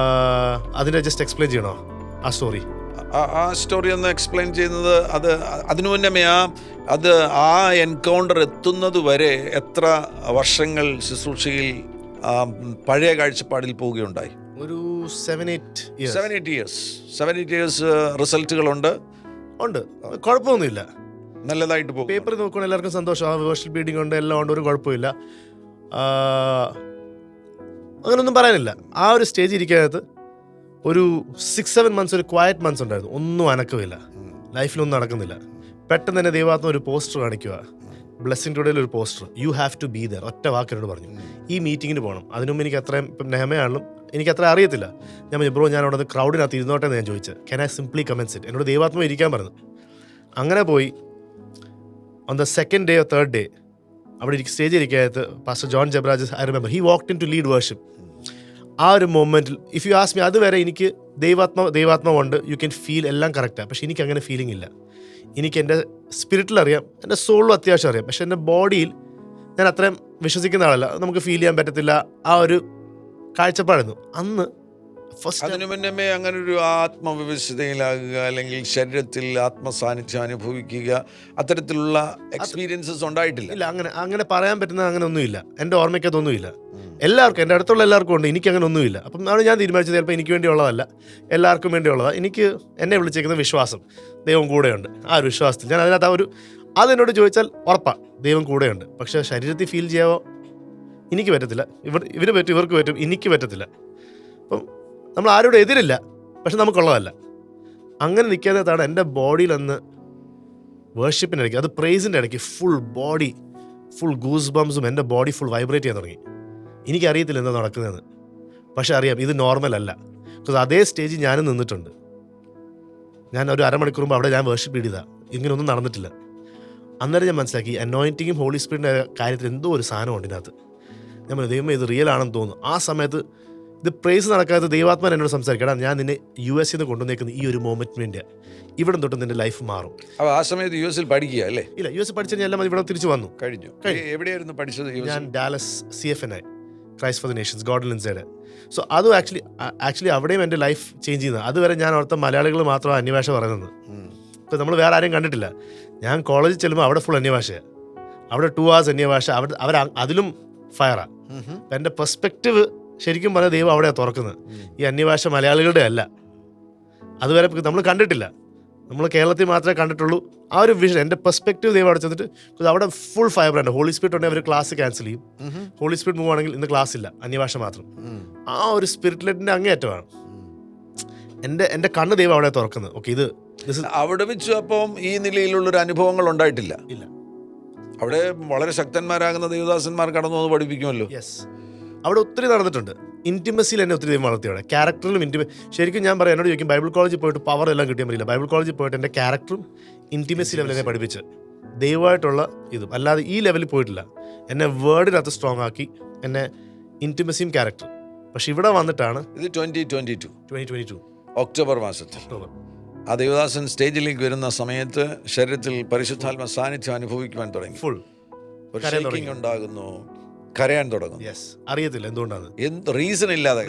അതിൻ്റെ ജസ്റ്റ് എക്സ്പ്ലെയിൻ ചെയ്യണോ ആ സ്റ്റോറി? ആ സ്റ്റോറി ഒന്ന് എക്സ്പ്ലെയിൻ ചെയ്യുന്നത്, അതിനു മുന്നേ ആ എൻകൗണ്ടർ എത്തുന്നത് വരെ എത്ര വർഷങ്ങൾ ശുശ്രൂഷയിൽ പഴയ കാഴ്ചപ്പാടിൽ പോവുകയുണ്ടായി? ഒരു 7-8 ഇയേഴ്സ് റിസൾട്ടുകളുണ്ട്. കുഴപ്പമൊന്നുമില്ല. നല്ലതായിട്ട് പോകും. പേപ്പർ നോക്കുകയാണെങ്കിൽ എല്ലാവർക്കും സന്തോഷം, ആ വേർഷിപ്പ് ബീഡിങ് ഉണ്ട്, എല്ലാം ഉണ്ട്, ഒരു കുഴപ്പമില്ല. അങ്ങനെയൊന്നും പറയാനില്ല. ആ ഒരു സ്റ്റേജ് ഇരിക്കാനകത്ത് ഒരു 6-7 months ഒരു ക്വയറ്റ് മന്ത്സ് ഉണ്ടായിരുന്നു. ഒന്നും അനക്കമില്ല, ലൈഫിലൊന്നും നടക്കുന്നില്ല. പെട്ടെന്ന് തന്നെ ദൈവാത്മ ഒരു പോസ്റ്റർ കാണിക്കുക, ബ്ലെസ്സിംഗ് ടുഡേയിൽ ഒരു poster, you have to be there. ഒറ്റ വാക്കിനോട് പറഞ്ഞു ഈ മീറ്റിങ്ങിന് പോകണം. അതിനുമുമ്പ് എനിക്ക് അത്രയും, ഇപ്പം നെഹമയാണെങ്കിലും എനിക്ക് അത്ര അറിയത്തില്ല. ഞാൻ പറഞ്ഞു ബ്രോ, ഞാൻ അവിടെ ക്രൗഡിനകത്ത് ഇരുന്നോട്ടെ എന്ന് ഞാൻ ചോദിച്ചത്. Can I simply commence it? എന്നോട് ദൈവാത്മ ഇരിക്കാൻ പറഞ്ഞു. അങ്ങനെ പോയി. On the second day or third day അവിടെ സ്റ്റേജിൽ ഇരിക്കാത്ത pastor John Jebaraj, I remember he walked in to lead worship. ആ ഒരു മൊമെൻറ്റിൽ ഇഫ് യു ആസ്ക് മീ, അതുവരെ എനിക്ക് ദൈവാത്മ ഉണ്ട്, യു ക്യാൻ ഫീൽ എല്ലാം കറക്റ്റാണ്. പക്ഷെ എനിക്ക് അങ്ങനെ ഫീലിംഗ് ഇല്ല. എനിക്ക് എൻ്റെ സ്പിരിറ്റിൽ അറിയാം, എൻ്റെ സോളിലും അത്യാവശ്യം അറിയാം, പക്ഷെ എൻ്റെ ബോഡിയിൽ ഞാൻ അത്രയും വിശ്വസിക്കുന്ന ആളല്ല, നമുക്ക് ഫീൽ ചെയ്യാൻ പറ്റത്തില്ല. ആ ഒരു കാഴ്ചപ്പാടായിരുന്നു അന്ന്. അതിനു മുന്നേ അങ്ങനെ ഒരു ആത്മവിവശതയിലാകുക അല്ലെങ്കിൽ ശരീരത്തിൽ ആത്മസാന്നിധ്യം അനുഭവിക്കുക, അത്തരത്തിലുള്ള എക്സ്പീരിയൻസസ് ഉണ്ടായിട്ടില്ല. ഇല്ല, അങ്ങനെ പറയാൻ പറ്റുന്ന അങ്ങനെ ഒന്നുമില്ല. എൻ്റെ ഓർമ്മയ്ക്കതൊന്നുമില്ല. എല്ലാവർക്കും, എൻ്റെ അടുത്തുള്ള എല്ലാവർക്കും ഉണ്ട്, എനിക്ക് അങ്ങനെ ഒന്നുമില്ല. അപ്പം അവിടെ ഞാൻ തീരുമാനിച്ചത് ചിലപ്പോൾ എനിക്ക് വേണ്ടിയുള്ളതല്ല, എല്ലാവർക്കും വേണ്ടിയുള്ളതാണ്. എനിക്ക് എന്നെ വിളിച്ചേക്കുന്ന വിശ്വാസം, ദൈവം കൂടെയുണ്ട്. ആ ഒരു വിശ്വാസത്തിൽ ഞാൻ അതിനകത്ത് അതെന്നോട് ചോദിച്ചാൽ ഉറപ്പാണ് ദൈവം കൂടെയുണ്ട്. പക്ഷേ ശരീരത്തിൽ ഫീൽ ചെയ്യാവോ? എനിക്ക് പറ്റത്തില്ല. ഇവര് പറ്റും, ഇവർക്ക് പറ്റും, എനിക്ക് പറ്റത്തില്ല. അപ്പം നമ്മൾ ആരോടും എതിരില്ല, പക്ഷെ നമുക്കുള്ളതല്ല. അങ്ങനെ നിൽക്കാത്തതാണ് എൻ്റെ ബോഡിയിൽ അന്ന് വേർഷിപ്പിൻ്റെ ഇടയ്ക്ക്, അത് പ്രൈസിൻ്റെ ഇടയ്ക്ക് ഫുൾ ബോഡി, ഫുൾ ഗൂസ് ബംസും, എൻ്റെ ബോഡി ഫുൾ വൈബ്രേറ്റ് ചെയ്യാൻ തുടങ്ങി. എനിക്കറിയത്തില്ല എന്താ നടക്കുന്നതെന്ന്, പക്ഷെ അറിയാം ഇത് നോർമൽ അല്ല. ബിക്കോസ് അതേ സ്റ്റേജിൽ ഞാനും നിന്നിട്ടുണ്ട്. ഞാൻ ഒരു അരമണിക്കൂർ മുമ്പ് അവിടെ ഞാൻ വേർഷിപ്പ് ചെയ്തതാണ്, ഇങ്ങനെയൊന്നും നടന്നിട്ടില്ല. അന്നേരം ഞാൻ മനസ്സിലാക്കി അനോയിൻറ്റിങ്ങും ഹോളി സ്പിരിറ്റിൻ്റെ കാര്യത്തിൽ എന്തോ ഒരു സാധനമുണ്ട് ഇതിനകത്ത്. ഞാൻ പറഞ്ഞു ദൈവമേ ഇത് റിയൽ ആണെന്ന് തോന്നുന്നു. ആ സമയത്ത് ഇത് പ്രൈസ് നടക്കാത്ത ദൈവാത്മാൻ എന്നോട് സംസാരിക്കണം, ഞാൻ നിന്നെ US നിന്ന് കൊണ്ടുവന്നേക്കുന്നത് ഈ ഒരു മൊമെന്റിന് വേണ്ടിയാണ്, ഇവിടെ തൊട്ട് നിന്റെ ലൈഫ് മാറും. അപ്പോൾ ആ സമയത്ത് US പഠിക്കുക അല്ലേ? ഇല്ല, US പഠിച്ചു കഴിഞ്ഞാൽ എല്ലാം ഇവിടെ തിരിച്ചു വന്നു. കഴിഞ്ഞു. എവിടെയായിരുന്നു പഠിച്ചത്? ഞാൻ Dallas CFNI, Christ for the Nations, God inside. So അതും ആക്ച്വലി അവിടെയും എൻ്റെ ലൈഫ് ചേഞ്ച് ചെയ്യുന്നത്. അതുവരെ ഞാൻ അവിടുത്തെ മലയാളികൾ മാത്രമാണ് അന്യഭാഷ പറയുന്നത്. ഇപ്പോൾ നമ്മൾ വേറെ ആരെയും കണ്ടിട്ടില്ല. ഞാൻ കോളേജിൽ ചെല്ലുമ്പോൾ അവിടെ ഫുൾ അന്യഭാഷയാണ്. അവിടെ 2 hours അന്യഭാഷ, അവർ അതിലും ഫയറാണ്. എൻ്റെ പെർസ്പെക്റ്റീവ് ശരിക്കും പറഞ്ഞാൽ ദൈവം അവിടെയാണ് തുറക്കുന്നത്. ഈ അന്യഭാഷ മലയാളികളുടെ അല്ല. അതുവരെ നമ്മൾ കണ്ടിട്ടില്ല, നമ്മൾ കേരളത്തിൽ മാത്രമേ കണ്ടിട്ടുള്ളൂ. ആ ഒരു വിഷൻ, എൻ്റെ പെർസ്പെക്റ്റീവ് ദൈവം അവിടെ ചെന്നിട്ട് അവിടെ ഫുൾ ഫൈബ്രൻ്റ്. ഹോളി സ്പിരിറ്റ് ഉണ്ടെങ്കിൽ അവർ ക്ലാസ് ക്യാൻസൽ ചെയ്യും. ഹോളി സ്പിരിറ്റ് മൂവ് ആണെങ്കിൽ ഇന്ന് ക്ലാസ് ഇല്ല, അന്യഭാഷ മാത്രം. ആ ഒരു സ്പിരിറ്റിലെറ്റിൻ്റെ അങ്ങേയറ്റമാണ്. എൻ്റെ കണ്ണ് ദൈവം അവിടെ തുറക്കുന്നത്. ഓക്കെ, ഇത് അവിടെ വെച്ച് അപ്പം ഈ നിലയിലുള്ളൊരു അനുഭവങ്ങൾ ഉണ്ടായിട്ടില്ല. ഇല്ല, അവിടെ വളരെ ശക്തന്മാരാകുന്ന ദേവദാസന്മാർ കടന്നു വന്ന് പഠിപ്പിക്കുമല്ലോ. യെസ്, അവിടെ ഒത്തിരി നടന്നിട്ടുണ്ട്. ഇൻറ്റിമസിയിൽ എന്നെ ഒത്തിരി ദൈവം വളർത്തി. അവിടെ ക്യാരക്ടറിലും ശരിക്കും ഞാൻ പറയാം, എന്നോട് ചോദിക്കും ബൈബിൾ കോളേജിൽ പോയിട്ട് പവർ എല്ലാം കിട്ടിയാൽ പറ്റില്ല. ബൈബിൾ കോളേജിൽ പോയിട്ട് എൻ്റെ ക്യാരക്ടറും ഇൻറ്റിമസി ലെവലിൽ എന്നെ പഠിപ്പിച്ച് ദൈവമായിട്ടുള്ള ഇതും, അല്ലാതെ ഈ ലെവലിൽ പോയിട്ടില്ല. എന്നെ വേർഡിനകത്ത് സ്ട്രോങ് ആക്കി, എന്നെ ഇൻറ്റിമസിയും ക്യാരക്ടർ. പക്ഷെ ഇവിടെ വന്നിട്ടാണ് ഇത് 2022 ഒക്ടോബർ മാസത്തിൽ ആ ദേവദാസൻ സ്റ്റേജിലേക്ക് വരുന്ന സമയത്ത് ശരീരത്തിൽ പരിശുദ്ധാത്മ സാന്നിധ്യം അനുഭവിക്കുവാൻ തുടങ്ങി. ഫുൾ ഒരു ഷേക്കിംഗ് ഉണ്ടാകുന്നു, കരയാൻ തുടങ്ങും. യെസ്, അറിയത്തില്ല എന്തുകൊണ്ടാണ്, എന്ത് റീസൺ ഇല്ലാതെ.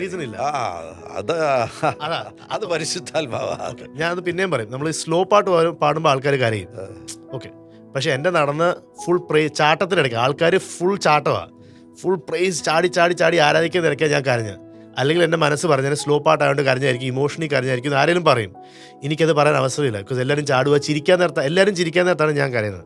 അത് പരിശുദ്ധാത്മാവാ. ഞാനത് പിന്നെയും പറയും, നമ്മൾ സ്ലോ പാട്ട് പാടുമ്പോൾ ആൾക്കാർ കരയും. ഓക്കെ, പക്ഷെ എൻ്റെ നടന്ന് ഫുൾ ചാട്ടത്തിനിടയ്ക്ക് ആൾക്കാർ ഫുൾ ചാട്ടമാണ്, ഫുൾ പ്രൈസ് ചാടി ചാടി ചാടി ആരാധിക്കാൻ നിരക്കാൻ ഞാൻ കരഞ്ഞ്. അല്ലെങ്കിൽ എൻ്റെ മനസ്സ് പറഞ്ഞാൽ സ്ലോ പാട്ടായതുകൊണ്ട് കരഞ്ഞായിരിക്കും, ഇമോഷണലി കരഞ്ഞായിരിക്കും, ആരെങ്കിലും പറയും. എനിക്കത് പറയാൻ അവസരമില്ല. ബിക്കോസ് എല്ലാവരും ചാടുക, എല്ലാവരും ചിരിക്കാൻ നേരത്താണ് ഞാൻ കരയുന്നത്.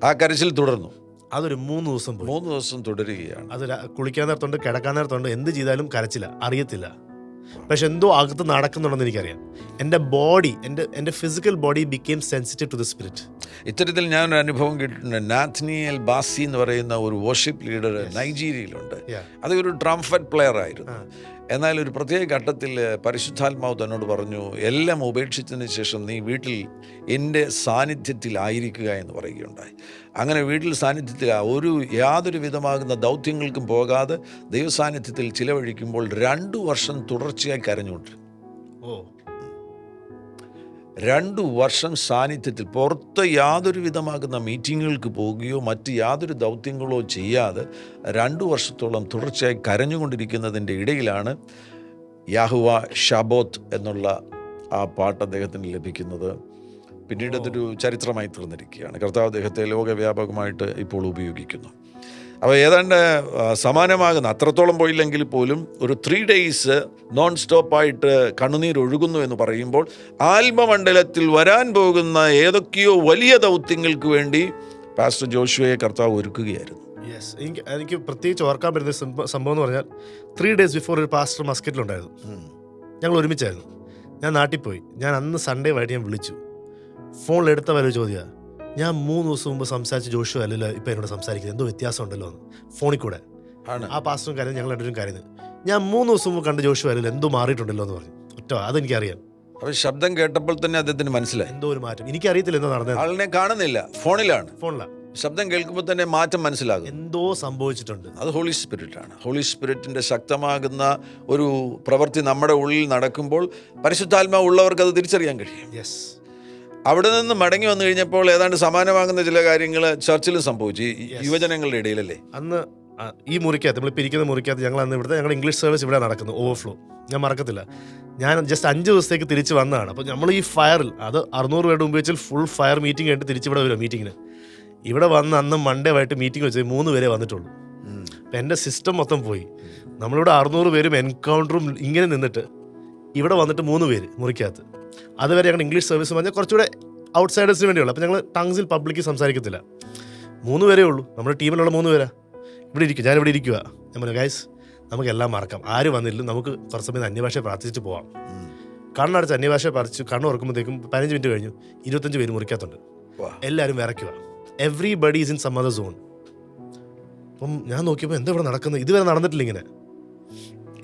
ആ കരച്ചിൽ തുടർന്നു. അതൊരു 3 ദിവസം പോയി. 3 ദിവസം തുടരുകയാണ്. അത് കുളിക്കാൻ നേരത്തുണ്ട്, കിടക്കാൻ നേരത്തുണ്ട്, എന്ത് ചെയ്താലും കരച്ചില്ല, അറിയത്തില്ല. പക്ഷെ എന്തോ അകത്ത് നടക്കുന്നുണ്ടെന്ന് എനിക്കറിയാം. എൻ്റെ ബോഡി, എൻ്റെ physical body became sensitive to the spirit. ഇത്തരത്തിൽ ഞാനൊരു അനുഭവം കേട്ടിട്ടുണ്ട്. നാഥനിയൽ ബാസി എന്ന് പറയുന്ന ഒരു വർഷിപ്പ് ലീഡർ നൈജീരിയയിലുണ്ട്. അത് ഒരു ട്രംഫറ്റ് പ്ലെയർ ആയിരുന്നു. എന്നാൽ ഒരു പ്രത്യേക ഘട്ടത്തിൽ പരിശുദ്ധാത്മാവ് തന്നോട് പറഞ്ഞു, എല്ലാം ഉപേക്ഷിച്ചതിന് ശേഷം നീ വീട്ടിൽ എൻ്റെ സാന്നിധ്യത്തിലായിരിക്കുക എന്ന് പറയുകയുണ്ടായി. അങ്ങനെ വീട്ടിൽ സാന്നിധ്യത്തിൽ യാതൊരു വിധമാകുന്ന ദൗത്യങ്ങൾക്കും പോകാതെ ദൈവസാന്നിധ്യത്തിൽ ചിലവഴിക്കുമ്പോൾ 2 വർഷം തുടർച്ചയായി കരഞ്ഞുകൊണ്ട് 2 വർഷം സാന്നിധ്യത്തിൽ പുറത്ത് യാതൊരു വിധമാകുന്ന മീറ്റിങ്ങുകൾക്ക് പോവുകയോ മറ്റ് യാതൊരു ദൗത്യങ്ങളോ ചെയ്യാതെ 2 വർഷത്തോളം തുടർച്ചയായി കരഞ്ഞുകൊണ്ടിരിക്കുന്നതിൻ്റെ ഇടയിലാണ് യാഹുവ ഷബോത്ത് എന്നുള്ള ആ പാട്ട് അദ്ദേഹത്തിന് ലഭിക്കുന്നത്. പിന്നീട് അതൊരു ചരിത്രമായി തീർന്നിരിക്കുകയാണ്. കർത്താവ് അദ്ദേഹത്തെ ലോകവ്യാപകമായിട്ട് ഇപ്പോൾ ഉപയോഗിക്കുന്നു. അപ്പോൾ ഏതാണ്ട് സമാനമാകുന്ന, അത്രത്തോളം പോയില്ലെങ്കിൽ പോലും ഒരു 3 days നോൺ സ്റ്റോപ്പായിട്ട് കണ്ണുനീരൊഴുകുന്നു എന്ന് പറയുമ്പോൾ ആത്മമണ്ഡലത്തിൽ വരാൻ പോകുന്ന ഏതൊക്കെയോ വലിയ ദൗത്യങ്ങൾക്ക് വേണ്ടി പാസ്റ്റർ ജോഷുവയെ കർത്താവ് ഒരുക്കുകയായിരുന്നു. യെസ്, എനിക്ക് പ്രത്യേകിച്ച് ഓർക്കാൻ പറ്റുന്ന സംഭവം എന്ന് പറഞ്ഞാൽ 3 days ബിഫോർ ഒരു പാസ്റ്റർ മസ്കറ്റിലുണ്ടായിരുന്നു. ഞങ്ങൾ ഒരുമിച്ചായിരുന്നു. ഞാൻ നാട്ടിൽ പോയി. ഞാൻ അന്ന് സൺഡേ വൈകിട്ട് ഞാൻ വിളിച്ചു. ഫോണിലെടുത്ത വരെ ചോദ്യമാണ്, ഞാൻ 3 ദിവസം മുമ്പ് സംസാരിച്ച ജോഷു അല്ലല്ലോ ഇപ്പം എന്നോട് സംസാരിക്കുന്നത്, എന്തോ വ്യത്യാസം ഉണ്ടല്ലോ എന്ന്. ഫോണിൽ കൂടെ ആ പാസ്റ്ററും കാര്യം ഞങ്ങൾ രണ്ടുപേരും കാര്യം, ഞാൻ 3 ദിവസം മുമ്പ് കണ്ട ജോഷു അല്ലല്ലോ, എന്തോ മാറിയിട്ടുണ്ടല്ലോ എന്ന് പറഞ്ഞു. ഒറ്റ അതെനിക്കറിയാം. അപ്പോൾ ശബ്ദം കേട്ടപ്പോൾ തന്നെ അദ്ദേഹത്തിന് മനസ്സിലായി എന്തോ ഒരു മാറ്റം. എനിക്കറിയത്തില്ല എന്തോ നടന്നത്. ആളിനെ കാണുന്നില്ല, ഫോണിലാണ്. ശബ്ദം കേൾക്കുമ്പോൾ തന്നെ മാറ്റം മനസ്സിലാകും, എന്തോ സംഭവിച്ചിട്ടുണ്ട്. അത് ഹോളി സ്പിരിറ്റാണ്. ഹോളി സ്പിരിറ്റിൻ്റെ ശക്തമാകുന്ന ഒരു പ്രവൃത്തി നമ്മുടെ ഉള്ളിൽ നടക്കുമ്പോൾ പരിശുദ്ധാത്മാവ് ഉള്ളവർക്ക് അത് തിരിച്ചറിയാൻ കഴിയും. യെസ്. അവിടെ നിന്ന് മടങ്ങി വന്നു കഴിഞ്ഞപ്പോൾ ഏതാണ്ട് സമാനമാകുന്ന ചില കാര്യങ്ങൾ ചർച്ചിലും സംഭവിച്ചു, യുവജനങ്ങളുടെ ഇടയിലല്ലേ. അന്ന് ഈ മുറിക്കകത്ത്, നമ്മളിപ്പോൾ ഇരിക്കുന്ന മുറിക്കകത്ത്, ഞങ്ങൾ അന്ന് ഇവിടുത്തെ ഞങ്ങളുടെ ഇംഗ്ലീഷ് സർവീസ് ഇവിടെ നടക്കുന്നു, ഓവർഫ്ലോ. ഞാൻ മറക്കത്തില്ല. ഞാൻ ജസ്റ്റ് 5 ദിവസത്തേക്ക് തിരിച്ച് വന്നതാണ്. അപ്പോൾ നമ്മൾ ഈ ഫയറിൽ, അത് 600 പേരുടെ മുമ്പ് വെച്ചാൽ ഫുൾ ഫയർ മീറ്റിംഗ് ആയിട്ട് തിരിച്ചിവിടെ വരും മീറ്റിങ്ങിന്. ഇവിടെ വന്ന് അന്ന് മൺഡേ ആയിട്ട് മീറ്റിംഗ് വെച്ച് 3 പേരെ വന്നിട്ടുള്ളൂ. അപ്പം എൻ്റെ സിസ്റ്റം മൊത്തം പോയി. നമ്മളിവിടെ 600 പേരും എൻകൗണ്ടറും ഇങ്ങനെ നിന്നിട്ട് ഇവിടെ വന്നിട്ട് 3 പേര് മുറിക്കകത്ത്. അതുവരെ ഞങ്ങൾ ഇംഗ്ലീഷ് സർവീസ് പറഞ്ഞാൽ കുറച്ചുകൂടെ ഔട്ട്സൈഡേഴ്സിന് വേണ്ടിയുള്ളൂ. അപ്പോൾ ഞങ്ങൾ ടങ്സിൽ പബ്ലിക്ക് സംസാരിക്കത്തില്ല. 3 പേരേ ഉള്ളൂ. നമ്മുടെ ടീമിലുള്ള 3 പേരാ ഇവിടെ ഇരിക്കും. ഞാനിവിടെ ഇരിക്കുക. ഞാൻ പറഞ്ഞു, ഗൈസ് നമുക്കെല്ലാം മറക്കാം, ആര് വന്നില്ല, നമുക്ക് കുറച്ച് സമയം അന്യഭാഷയെ പ്രാർത്ഥിച്ചിട്ട് പോവാം. കണ്ണടച്ച് അന്യഭാഷയെ പ്രാർത്ഥിച്ചു. കണ്ണ് തുറക്കുമ്പോഴത്തേക്കും 15 മിനിറ്റ് കഴിഞ്ഞു, 25 പേര് മുറിക്കകത്തുണ്ട്. എല്ലാവരും വിറയ്ക്കുക. Everybody is in some other zone. അപ്പം ഞാൻ നോക്കിയപ്പോൾ എന്താ ഇവിടെ നടക്കുന്നത്? ഇതുവരെ നടന്നിട്ടില്ല ഇങ്ങനെ.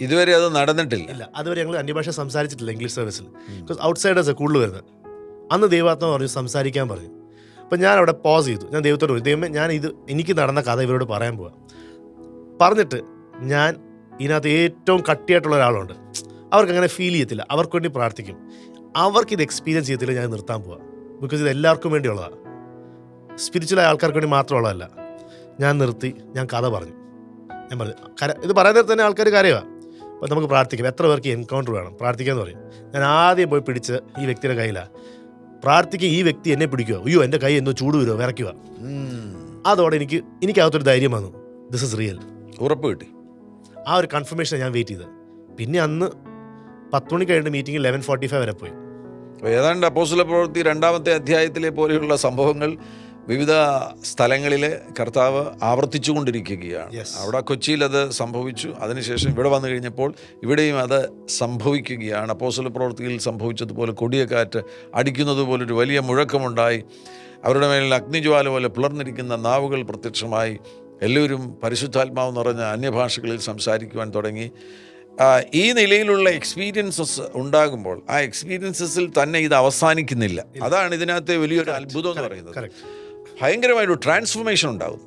ഇതുവരെ അത് നടന്നിട്ടില്ല. ഇല്ല, അതുവരെ ഞങ്ങൾ അന്യഭാഷ സംസാരിച്ചിട്ടില്ല ഇംഗ്ലീഷ് സർവീസിൽ. ബിക്കോസ് ഔട്ട്സൈഡേഴ്സ് കൂടുതൽ വരുന്നത്. അന്ന് ദൈവാത്മ പറഞ്ഞു സംസാരിക്കാൻ പറഞ്ഞു. അപ്പം ഞാൻ അവിടെ പോസ് ചെയ്തു. ഞാൻ ദൈവത്തോട് പറഞ്ഞു, ദൈവമേ, ഞാൻ എനിക്ക് നടന്ന കഥ ഇവരോട് പറയാൻ പോവാം. പറഞ്ഞിട്ട് ഞാൻ ഇതിനകത്ത് ഏറ്റവും കട്ടിയായിട്ടുള്ള ഒരാളുണ്ട്, അവർക്ക് അങ്ങനെ ഫീൽ ചെയ്യത്തില്ല, അവർക്ക് വേണ്ടി പ്രാർത്ഥിക്കും. അവർക്കിത് എക്സ്പീരിയൻസ് ചെയ്യത്തില്ല, ഞാൻ നിർത്താൻ പോവാം. ബിക്കോസ് ഇത് എല്ലാവർക്കും വേണ്ടിയുള്ളതാണ്, സ്പിരിച്വലായ ആൾക്കാർക്ക് വേണ്ടി മാത്രമുള്ളതല്ല. ഞാൻ നിർത്തി, ഞാൻ കഥ പറഞ്ഞു. ഞാൻ പറഞ്ഞു ഇത് പറയാൻ നേരത്തെ തന്നെ ആൾക്കാർ കരയുക. അപ്പോൾ നമുക്ക് പ്രാർത്ഥിക്കാം, എത്ര പേർക്ക് എൻകൗണ്ടർ വേണം പ്രാർത്ഥിക്കാമെന്ന് പറയും. ഞാൻ ആദ്യം പോയി പിടിച്ച് ഈ വ്യക്തിയുടെ കയ്യിലാണ് പ്രാർത്ഥിക്കുക. ഈ വ്യക്തി എന്നെ പിടിക്കുക, അയ്യോ എൻ്റെ കൈ എന്തോ ചൂട് വരുമോ, വിറയ്ക്കുക. അതോടെ എനിക്കകത്തൊരു ധൈര്യം വന്നു, ദിസ് ഇസ് റിയൽ, ഉറപ്പ് കിട്ടി. ആ ഒരു കൺഫർമേഷൻ ഞാൻ വെയിറ്റ് ചെയ്തത്. പിന്നെ അന്ന് 10 മണി കഴിഞ്ഞ മീറ്റിംഗ് 11:45 വരെ പോയി. ഏതാണ്ട് അപ്പോസ്തല പ്രവൃത്തി 2-ാമത്തെ അധ്യായത്തിലെ പോലെയുള്ള സംഭവങ്ങൾ വിവിധ സ്ഥലങ്ങളിലെ കർത്താവ് ആവർത്തിച്ചു കൊണ്ടിരിക്കുകയാണ്. അവിടെ കൊച്ചിയിൽ അത് സംഭവിച്ചു, അതിനുശേഷം ഇവിടെ വന്നു കഴിഞ്ഞപ്പോൾ ഇവിടെയും അത് സംഭവിക്കുകയാണ്. അപ്പോസ്തല പ്രവൃത്തിയിൽ സംഭവിച്ചതുപോലെ കൊടിയ കാറ്റ് അടിക്കുന്നത് പോലൊരു വലിയ മുഴക്കമുണ്ടായി. അവരുടെ മേലിൽ അഗ്നിജ്വാല പോലെ പിളർന്നിരിക്കുന്ന നാവുകൾ പ്രത്യക്ഷമായി. എല്ലാവരും പരിശുദ്ധാത്മാവ് നിറഞ്ഞ അന്യഭാഷകളിൽ സംസാരിക്കുവാൻ തുടങ്ങി. ഈ നിലയിലുള്ള എക്സ്പീരിയൻസസ് ഉണ്ടാകുമ്പോൾ ആ എക്സ്പീരിയൻസസിൽ തന്നെ ഇത് അവസാനിക്കുന്നില്ല. അതാണ് ഇതിനകത്തെ വലിയൊരു അത്ഭുതം എന്ന് പറയുന്നത്. ഭയങ്കരമായൊരു ട്രാൻസ്ഫോർമേഷൻ ഉണ്ടാകും.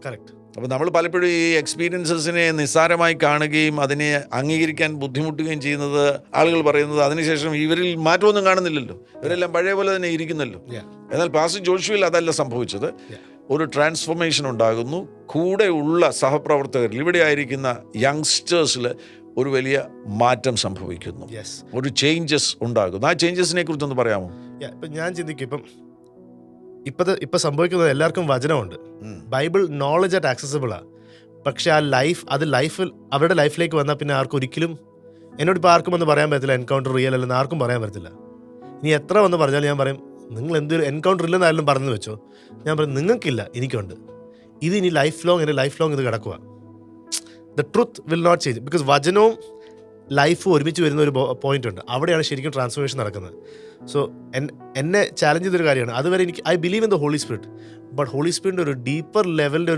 അപ്പോൾ നമ്മൾ പലപ്പോഴും ഈ എക്സ്പീരിയൻസസിനെ നിസ്സാരമായി കാണുകയും അതിനെ അംഗീകരിക്കാൻ ബുദ്ധിമുട്ടുകയും ചെയ്യുന്നത്, ആളുകൾ പറയുന്നത് അതിനുശേഷം ഇവരിൽ മാറ്റമൊന്നും കാണുന്നില്ലല്ലോ, ഇവരെല്ലാം പഴയ പോലെ തന്നെ ഇരിക്കുന്നല്ലോ. എന്നാൽ പാസ്റ്റർ ജോഷുവിൽ അതല്ല സംഭവിച്ചത്. ഒരു ട്രാൻസ്ഫോർമേഷൻ ഉണ്ടാകുന്നു. കൂടെ ഉള്ള സഹപ്രവർത്തകരിൽ, ഇവിടെ ആയിരിക്കുന്ന യങ്സ്റ്റേഴ്സിൽ ഒരു വലിയ മാറ്റം സംഭവിക്കുന്നു, ഒരു ചേഞ്ചസ് ഉണ്ടാകുന്നു. ആ ചേഞ്ചസിനെ കുറിച്ചൊന്ന് പറയാമോ? ഇപ്പം ഞാൻ ചിന്തിക്കും, ഇപ്പം സംഭവിക്കുന്നത് എല്ലാവർക്കും വചനമുണ്ട്, ബൈബിൾ നോളജ് ആയിട്ട് ആക്സസിബിളാണ്. പക്ഷെ ആ ലൈഫിൽ അവരുടെ ലൈഫിലേക്ക് വന്നാൽ പിന്നെ ആർക്കും ഒരിക്കലും, എന്നോട് ഇപ്പോൾ ആർക്കും വന്ന് പറയാൻ പറ്റില്ല എൻകൗണ്ടർ റിയൽ അല്ലെന്ന് ആർക്കും പറയാൻ പറ്റത്തില്ല. ഇനി എത്ര വന്ന് പറഞ്ഞാലും ഞാൻ പറയും, നിങ്ങൾ എന്തൊരു എൻകൗണ്ടർ ഇല്ലെന്നായാലും പറഞ്ഞു വെച്ചോ, ഞാൻ പറയും നിങ്ങൾക്കില്ല, എനിക്കുണ്ട്. ഇത് ഇനി ലൈഫ് ലോങ് ഇത് കിടക്കുക. The truth will not change. Because വചനവും ലൈഫും ഒരുമിച്ച് വരുന്ന ഒരു പോയിന്റ് ഉണ്ട്. അവിടെയാണ് ശരിക്കും ട്രാൻസ്ഫോർമേഷൻ നടക്കുന്നത്. സോ എന്നെ ചാലഞ്ച് ചെയ്തൊരു കാര്യമാണ്. അതുവരെ I believe in the holy Spirit, but Holy സ്പിരിറ്റിൻ്റെ ഒരു ഡീപ്പർ ലെവലിൻ്റെ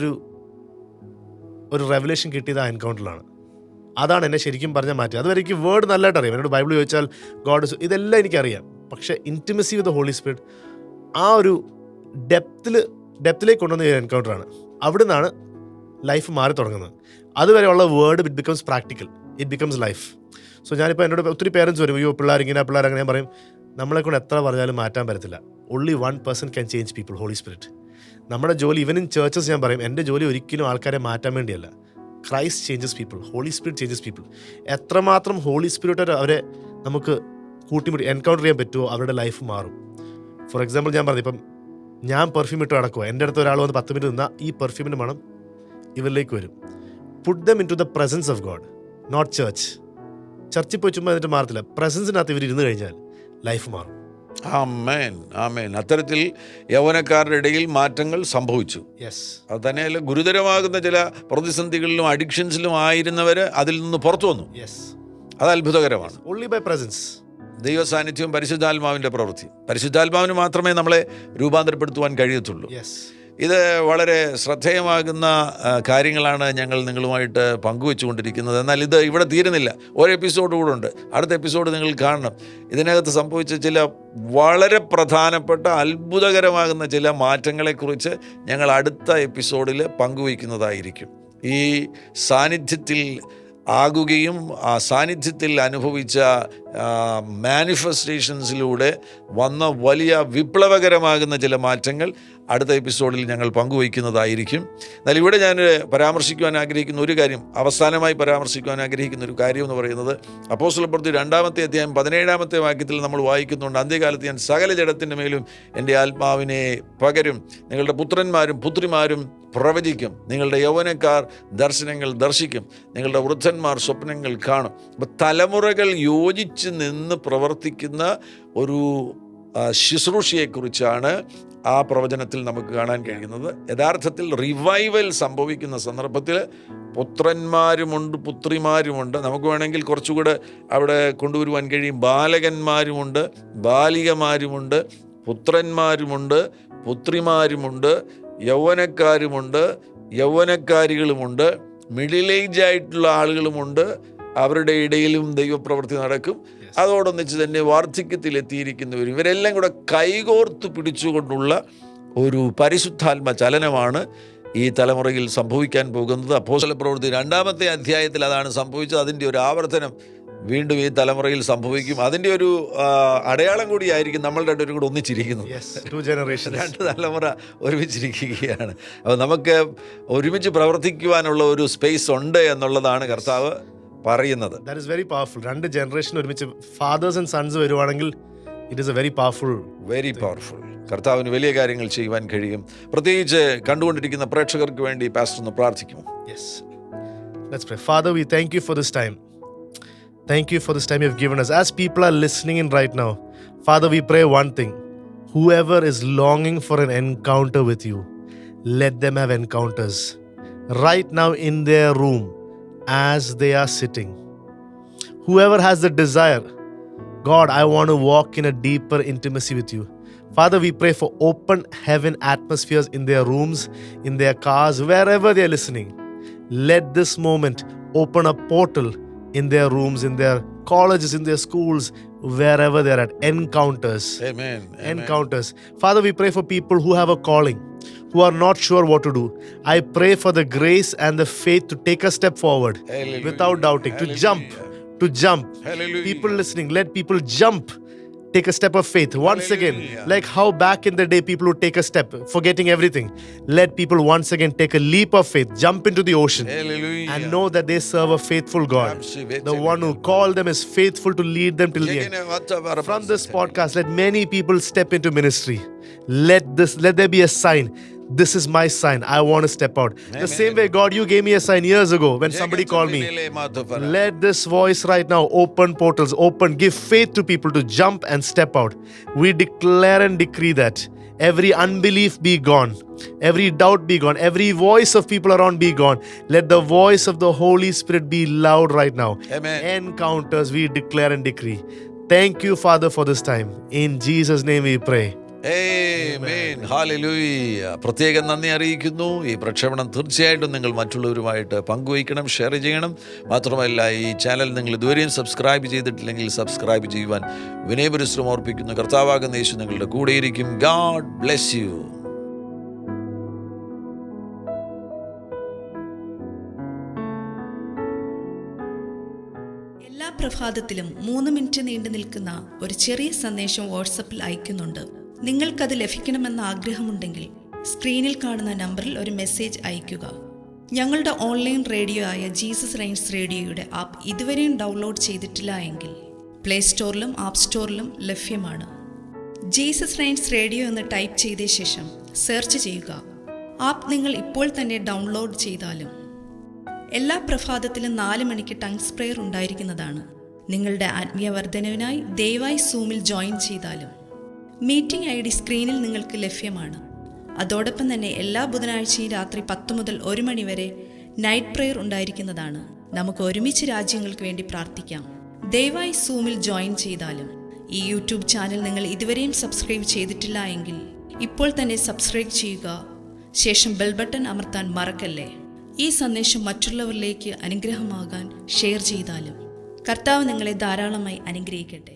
ഒരു റെവലേഷൻ കിട്ടിയത് ആ എൻകൗണ്ടറിലാണ്. അതാണ് എന്നെ ശരിക്കും പറഞ്ഞാൽ മാറ്റി. അതുവരെ എനിക്ക് വേർഡ് നല്ലതായിട്ട് അറിയാം. എന്നോട് ബൈബിൾ ചോദിച്ചാൽ ഗോഡ്, ഇതെല്ലാം എനിക്കറിയാം. പക്ഷേ intimacy with the holy spirit, ആ ഒരു ഡെപ്തിലേക്ക് കൊണ്ടുവന്ന ഒരു എൻകൗണ്ടറാണ്. അവിടെ നിന്നാണ് ലൈഫ് മാറി തുടങ്ങുന്നത്. അതുവരെയുള്ള word it becomes practical, it becomes life. So ഞാനിപ്പോൾ എന്നോട് ഒത്തിരി പേരൻസ് വരും, അയ്യോ പിള്ളേർ അങ്ങനെ, ഞാൻ പറയും നമ്മളെക്കൊണ്ട് എത്ര പറഞ്ഞാലും മാറ്റാൻ പറ്റത്തില്ല. Only 1% can change people, holy spirit. നമ്മുടെ ജോലി, ഈവൻ ഇൻ ചേർച്ചസ് ഞാൻ പറയും, എൻ്റെ ജോലി ഒരിക്കലും ആൾക്കാരെ മാറ്റാൻ വേണ്ടിയല്ല. Christ changes people, holy spirit changes people. എത്രമാത്രം ഹോളി സ്പിരിറ്റ് അവരെ നമുക്ക് കൂട്ടിമുട്ടി എൻകൗണ്ടർ ചെയ്യാൻ പറ്റുമോ അവരുടെ ലൈഫ് മാറും. ഫോർ എക്സാമ്പിൾ ഞാൻ പറഞ്ഞു, ഇപ്പം ഞാൻ പെർഫ്യൂം ഇട്ട് നടക്കുക, എൻ്റെ അടുത്ത് ഒരാൾ വന്ന് 10 മിനിറ്റ് നിന്നാൽ ഈ പെർഫ്യൂമിൻ്റെ മണം ഇവരിലേക്ക് വരും. Put them into the presence of God, not church. ചർച്ചിൽ പോയി ചുമ്മാ എന്നിട്ട് മാറത്തില്ല. പ്രസൻസിനകത്ത് ഇവർ ഇരുന്ന് കഴിഞ്ഞാൽ ലൈഫ് മാറും. ആമേൻ, ആമേൻ. അത്തരത്തിൽ യൗവനക്കാരുടെ ഇടയിൽ മാറ്റങ്ങൾ സംഭവിച്ചു. യെസ്. അത് തന്നെയല്ല, ഗുരുതരമാകുന്ന ചില പ്രതിസന്ധികളിലും അഡിക്ഷൻസിലും ആയിരുന്നവർ അതിൽ നിന്ന് പുറത്തു വന്നു. യെസ്. അത് അത്ഭുതകരമാണ്. Only by presence. ദൈവ സാന്നിധ്യവും പരിശുദ്ധാത്മാവിൻ്റെ പ്രവൃത്തി. പരിശുദ്ധാത്മാവിന് മാത്രമേ നമ്മളെ രൂപാന്തരപ്പെടുത്തുവാൻ കഴിയത്തുള്ളൂ. യെസ്. ഇത് വളരെ ശ്രദ്ധേയമാകുന്ന കാര്യങ്ങളാണ് ഞങ്ങൾ നിങ്ങളുമായിട്ട് പങ്കുവെച്ചുകൊണ്ടിരിക്കുന്നത്. എന്നാൽ ഇത് ഇവിടെ തീരുന്നില്ല. ഒരു എപ്പിസോഡ് കൂടെ ഉണ്ട്. അടുത്ത എപ്പിസോഡ് നിങ്ങൾ കാണണം. ഇതിനകത്ത് സംഭവിച്ച ചില വളരെ പ്രധാനപ്പെട്ട അത്ഭുതകരമാകുന്ന ചില മാറ്റങ്ങളെക്കുറിച്ച് ഞങ്ങൾ അടുത്ത എപ്പിസോഡിൽ പങ്കുവയ്ക്കുന്നതായിരിക്കും. ഈ സാന്നിധ്യത്തിൽ ആകുകയും ആ സാന്നിധ്യത്തിൽ അനുഭവിച്ച മാനിഫെസ്റ്റേഷൻസിലൂടെ വന്ന വലിയ വിപ്ലവകരമാകുന്ന ചില മാറ്റങ്ങൾ അടുത്ത എപ്പിസോഡിൽ ഞങ്ങൾ പങ്കുവയ്ക്കുന്നതായിരിക്കും. എന്നാൽ ഇവിടെ ഞാൻ പരാമർശിക്കുവാൻ ആഗ്രഹിക്കുന്ന ഒരു കാര്യം, അവസാനമായി പരാമർശിക്കുവാൻ ആഗ്രഹിക്കുന്ന ഒരു കാര്യം എന്ന് പറയുന്നത്, അപ്പോസ്തലപ്രവൃത്തി 2-ാമത്തെ അധ്യായം 17-ാമത്തെ വാക്യത്തിൽ നമ്മൾ വായിക്കുന്നുണ്ട്, അന്ത്യകാലത്ത് ഞാൻ സകല ജഡത്തിൻ്റെ മേലും എൻ്റെ ആത്മാവിനെ പകരും, നിങ്ങളുടെ പുത്രന്മാരും പുത്രിമാരും പ്രവചിക്കും, നിങ്ങളുടെ യൗവനക്കാർ ദർശനങ്ങൾ ദർശിക്കും, നിങ്ങളുടെ വൃദ്ധന്മാർ സ്വപ്നങ്ങൾ കാണും. അപ്പം തലമുറകൾ യോജിച്ച് നിന്ന് പ്രവർത്തിക്കുന്ന ഒരു ശുശ്രൂഷയെക്കുറിച്ചാണ് ആ പ്രവചനത്തിൽ നമുക്ക് കാണാൻ കഴിയുന്നത്. യഥാർത്ഥത്തിൽ റിവൈവൽ സംഭവിക്കുന്ന സന്ദർഭത്തിൽ പുത്രന്മാരുമുണ്ട് പുത്രിമാരുമുണ്ട്. നമുക്ക് വേണമെങ്കിൽ കുറച്ചുകൂടെ അവിടെ കൊണ്ടുവരുവാൻ കഴിയും. ബാലകന്മാരുമുണ്ട്, ബാലികമാരുമുണ്ട്, പുത്രന്മാരുമുണ്ട്, പുത്രിമാരുമുണ്ട്, യൗവനക്കാരുമുണ്ട്, യൗവനക്കാരികളുമുണ്ട്, മിഡിൽ ഏജ് ആയിട്ടുള്ള ആളുകളുമുണ്ട്. അവരുടെ ഇടയിലും ദൈവപ്രവൃത്തി നടക്കും. അതോടൊന്നിച്ച് തന്നെ വാർദ്ധക്യത്തിലെത്തിയിരിക്കുന്നവരും ഇവരെല്ലാം കൂടെ കൈകോർത്ത് പിടിച്ചുകൊണ്ടുള്ള ഒരു പരിശുദ്ധാത്മ ചലനമാണ് ഈ തലമുറയിൽ സംഭവിക്കാൻ പോകുന്നത്. അപ്പോസ്തലപ്രവൃത്തി 2-ാമത്തെ അധ്യായത്തിൽ അതാണ് സംഭവിച്ചത്. അതിൻ്റെ ഒരു ആവർത്തനം വീണ്ടും ഈ തലമുറയിൽ സംഭവിക്കും. അതിൻ്റെ ഒരു അടയാളം കൂടിയായിരിക്കും നമ്മൾ രണ്ടുപേരും കൂടെ ഒന്നിച്ചിരിക്കുന്നത്. രണ്ട് തലമുറ ഒരുമിച്ചിരിക്കുകയാണ്. അപ്പോൾ നമുക്ക് ഒരുമിച്ച് പ്രവർത്തിക്കുവാനുള്ള ഒരു സ്പേസ് ഉണ്ട് എന്നുള്ളതാണ് കർത്താവ് പറയുന്നത്. That is very powerful. രണ്ട് ജനറേഷൻ ഒരുമിച്ച് ഫാദേഴ്സ് ആൻഡ് സൺസ് വരുവാണെങ്കിൽ it is A very powerful. Very powerful. കർത്താവിന് വലിയ കാര്യങ്ങൾ ചെയ്യുവാൻ കഴിയും. പ്രത്യേകിച്ച് കണ്ടുകൊണ്ടിരിക്കുന്ന പ്രേക്ഷകർക്ക് വേണ്ടി പാസ്റ്റർ ഒന്ന് പ്രാർത്ഥിക്കുമോ? Yes. Let's pray. Father, we thank you for this time. Thank you for this time you've given us. As people are listening in right now, Father, we pray one thing. Whoever is longing for an encounter with you, let them have encounters right now in their room as they are sitting. Whoever has the desire, God, I want to walk in a deeper intimacy with you. Father, we pray for open heaven atmospheres in their rooms, in their cars, wherever they are listening. Let this moment open a portal in their rooms, in their colleges, in their schools, wherever they are at. Encounters. Amen. Encounters. Father, we pray for people who have a calling, who are not sure what to do. I pray for the grace and the faith to take a step forward. Hallelujah. Without doubting. Hallelujah. To jump. Hallelujah. People listening, let people jump. Take a step of faith once again. Hallelujah. Like how back in the day people would take a step, forgetting everything. Let people once again take a leap of faith, jump into the ocean. Hallelujah. And know that they serve a faithful God. Absolutely. The one who called them is faithful to lead them till the end. From this podcast, let many people step into ministry. Let there be a sign. This is my sign. I want to step out. Amen. The same way, God, you gave me a sign years ago when somebody called me. Let this voice right now open portals, give faith to people to jump and step out. We declare and decree that every unbelief be gone, every doubt be gone, every voice of people around be gone. Let the voice of the Holy Spirit be loud right now. Amen. Encounters we declare and decree. Thank you, Father, for this time. In Jesus' name we pray. Amen. Hallelujah. പ്രത്യേകം നന്ദി അറിയിക്കുന്നു. ഈ പ്രക്ഷേപണം തീർച്ചയായിട്ടും നിങ്ങൾ മറ്റുള്ളവരുമായിട്ട് പങ്കുവയ്ക്കണം, ഷെയർ ചെയ്യണം. മാത്രമല്ല ഈ ചാനൽ നിങ്ങൾ ഇതുവരെയും സബ്സ്ക്രൈബ് ചെയ്തിട്ടില്ലെങ്കിൽ സബ്സ്ക്രൈബ് ചെയ്യുവാൻ വിനയപരിശ്രമം ഓർപ്പിക്കുന്നു. കർത്താവാകുന്ന യേശു നിങ്ങളുടെ കൂടെയിരിക്കും. God bless you. എല്ലാ പ്രഭാതത്തിലും 3 മിനിറ്റ് നീണ്ടു നിൽക്കുന്ന ഒരു ചെറിയ സന്ദേശം വാട്സപ്പിൽ അയക്കുന്നുണ്ട്. നിങ്ങൾക്കത് ലഭിക്കണമെന്ന ആഗ്രഹമുണ്ടെങ്കിൽ സ്ക്രീനിൽ കാണുന്ന നമ്പറിൽ ഒരു മെസ്സേജ് അയയ്ക്കുക. ഞങ്ങളുടെ ഓൺലൈൻ റേഡിയോ ആയ ജീസസ് റെയിൻസ് റേഡിയോയുടെ ആപ്പ് ഇതുവരെയും ഡൗൺലോഡ് ചെയ്തിട്ടില്ല എങ്കിൽ പ്ലേ സ്റ്റോറിലും ആപ്പ് സ്റ്റോറിലും ലഭ്യമാണ്. ജീസസ് റെയിൻസ് റേഡിയോ എന്ന് ടൈപ്പ് ചെയ്ത ശേഷം സെർച്ച് ചെയ്യുക. ആപ്പ് നിങ്ങൾ ഇപ്പോൾ തന്നെ ഡൗൺലോഡ് ചെയ്താലും. എല്ലാ പ്രഭാതത്തിലും 4 മണിക്ക് ടങ്സ് പ്രെയർ ഉണ്ടായിരിക്കുന്നതാണ്. നിങ്ങളുടെ ആത്മീയ വർധനവിനായി ദയവായി സൂമിൽ ജോയിൻ ചെയ്താലും. മീറ്റിംഗ് ID സ്ക്രീനിൽ നിങ്ങൾക്ക് ലഭ്യമാണ്. അതോടൊപ്പം തന്നെ എല്ലാ ബുധനാഴ്ചയും രാത്രി 10 മുതൽ 1 മണി വരെ നൈറ്റ് പ്രെയർ ഉണ്ടായിരിക്കുന്നതാണ്. നമുക്ക് ഒരുമിച്ച് രാജ്യങ്ങൾക്ക് വേണ്ടി പ്രാർത്ഥിക്കാം. ദയവായി സൂമിൽ ജോയിൻ ചെയ്താലും. ഈ യൂട്യൂബ് ചാനൽ നിങ്ങൾ ഇതുവരെയും സബ്സ്ക്രൈബ് ചെയ്തിട്ടില്ല എങ്കിൽ ഇപ്പോൾ തന്നെ സബ്സ്ക്രൈബ് ചെയ്യുക. ശേഷം ബെൽ ബട്ടൺ അമർത്താൻ മറക്കല്ലേ. ഈ സന്ദേശം മറ്റുള്ളവരിലേക്ക് അനുഗ്രഹമാകാൻ ഷെയർ ചെയ്താലും. കർത്താവ് നിങ്ങളെ ധാരാളമായി അനുഗ്രഹിക്കട്ടെ.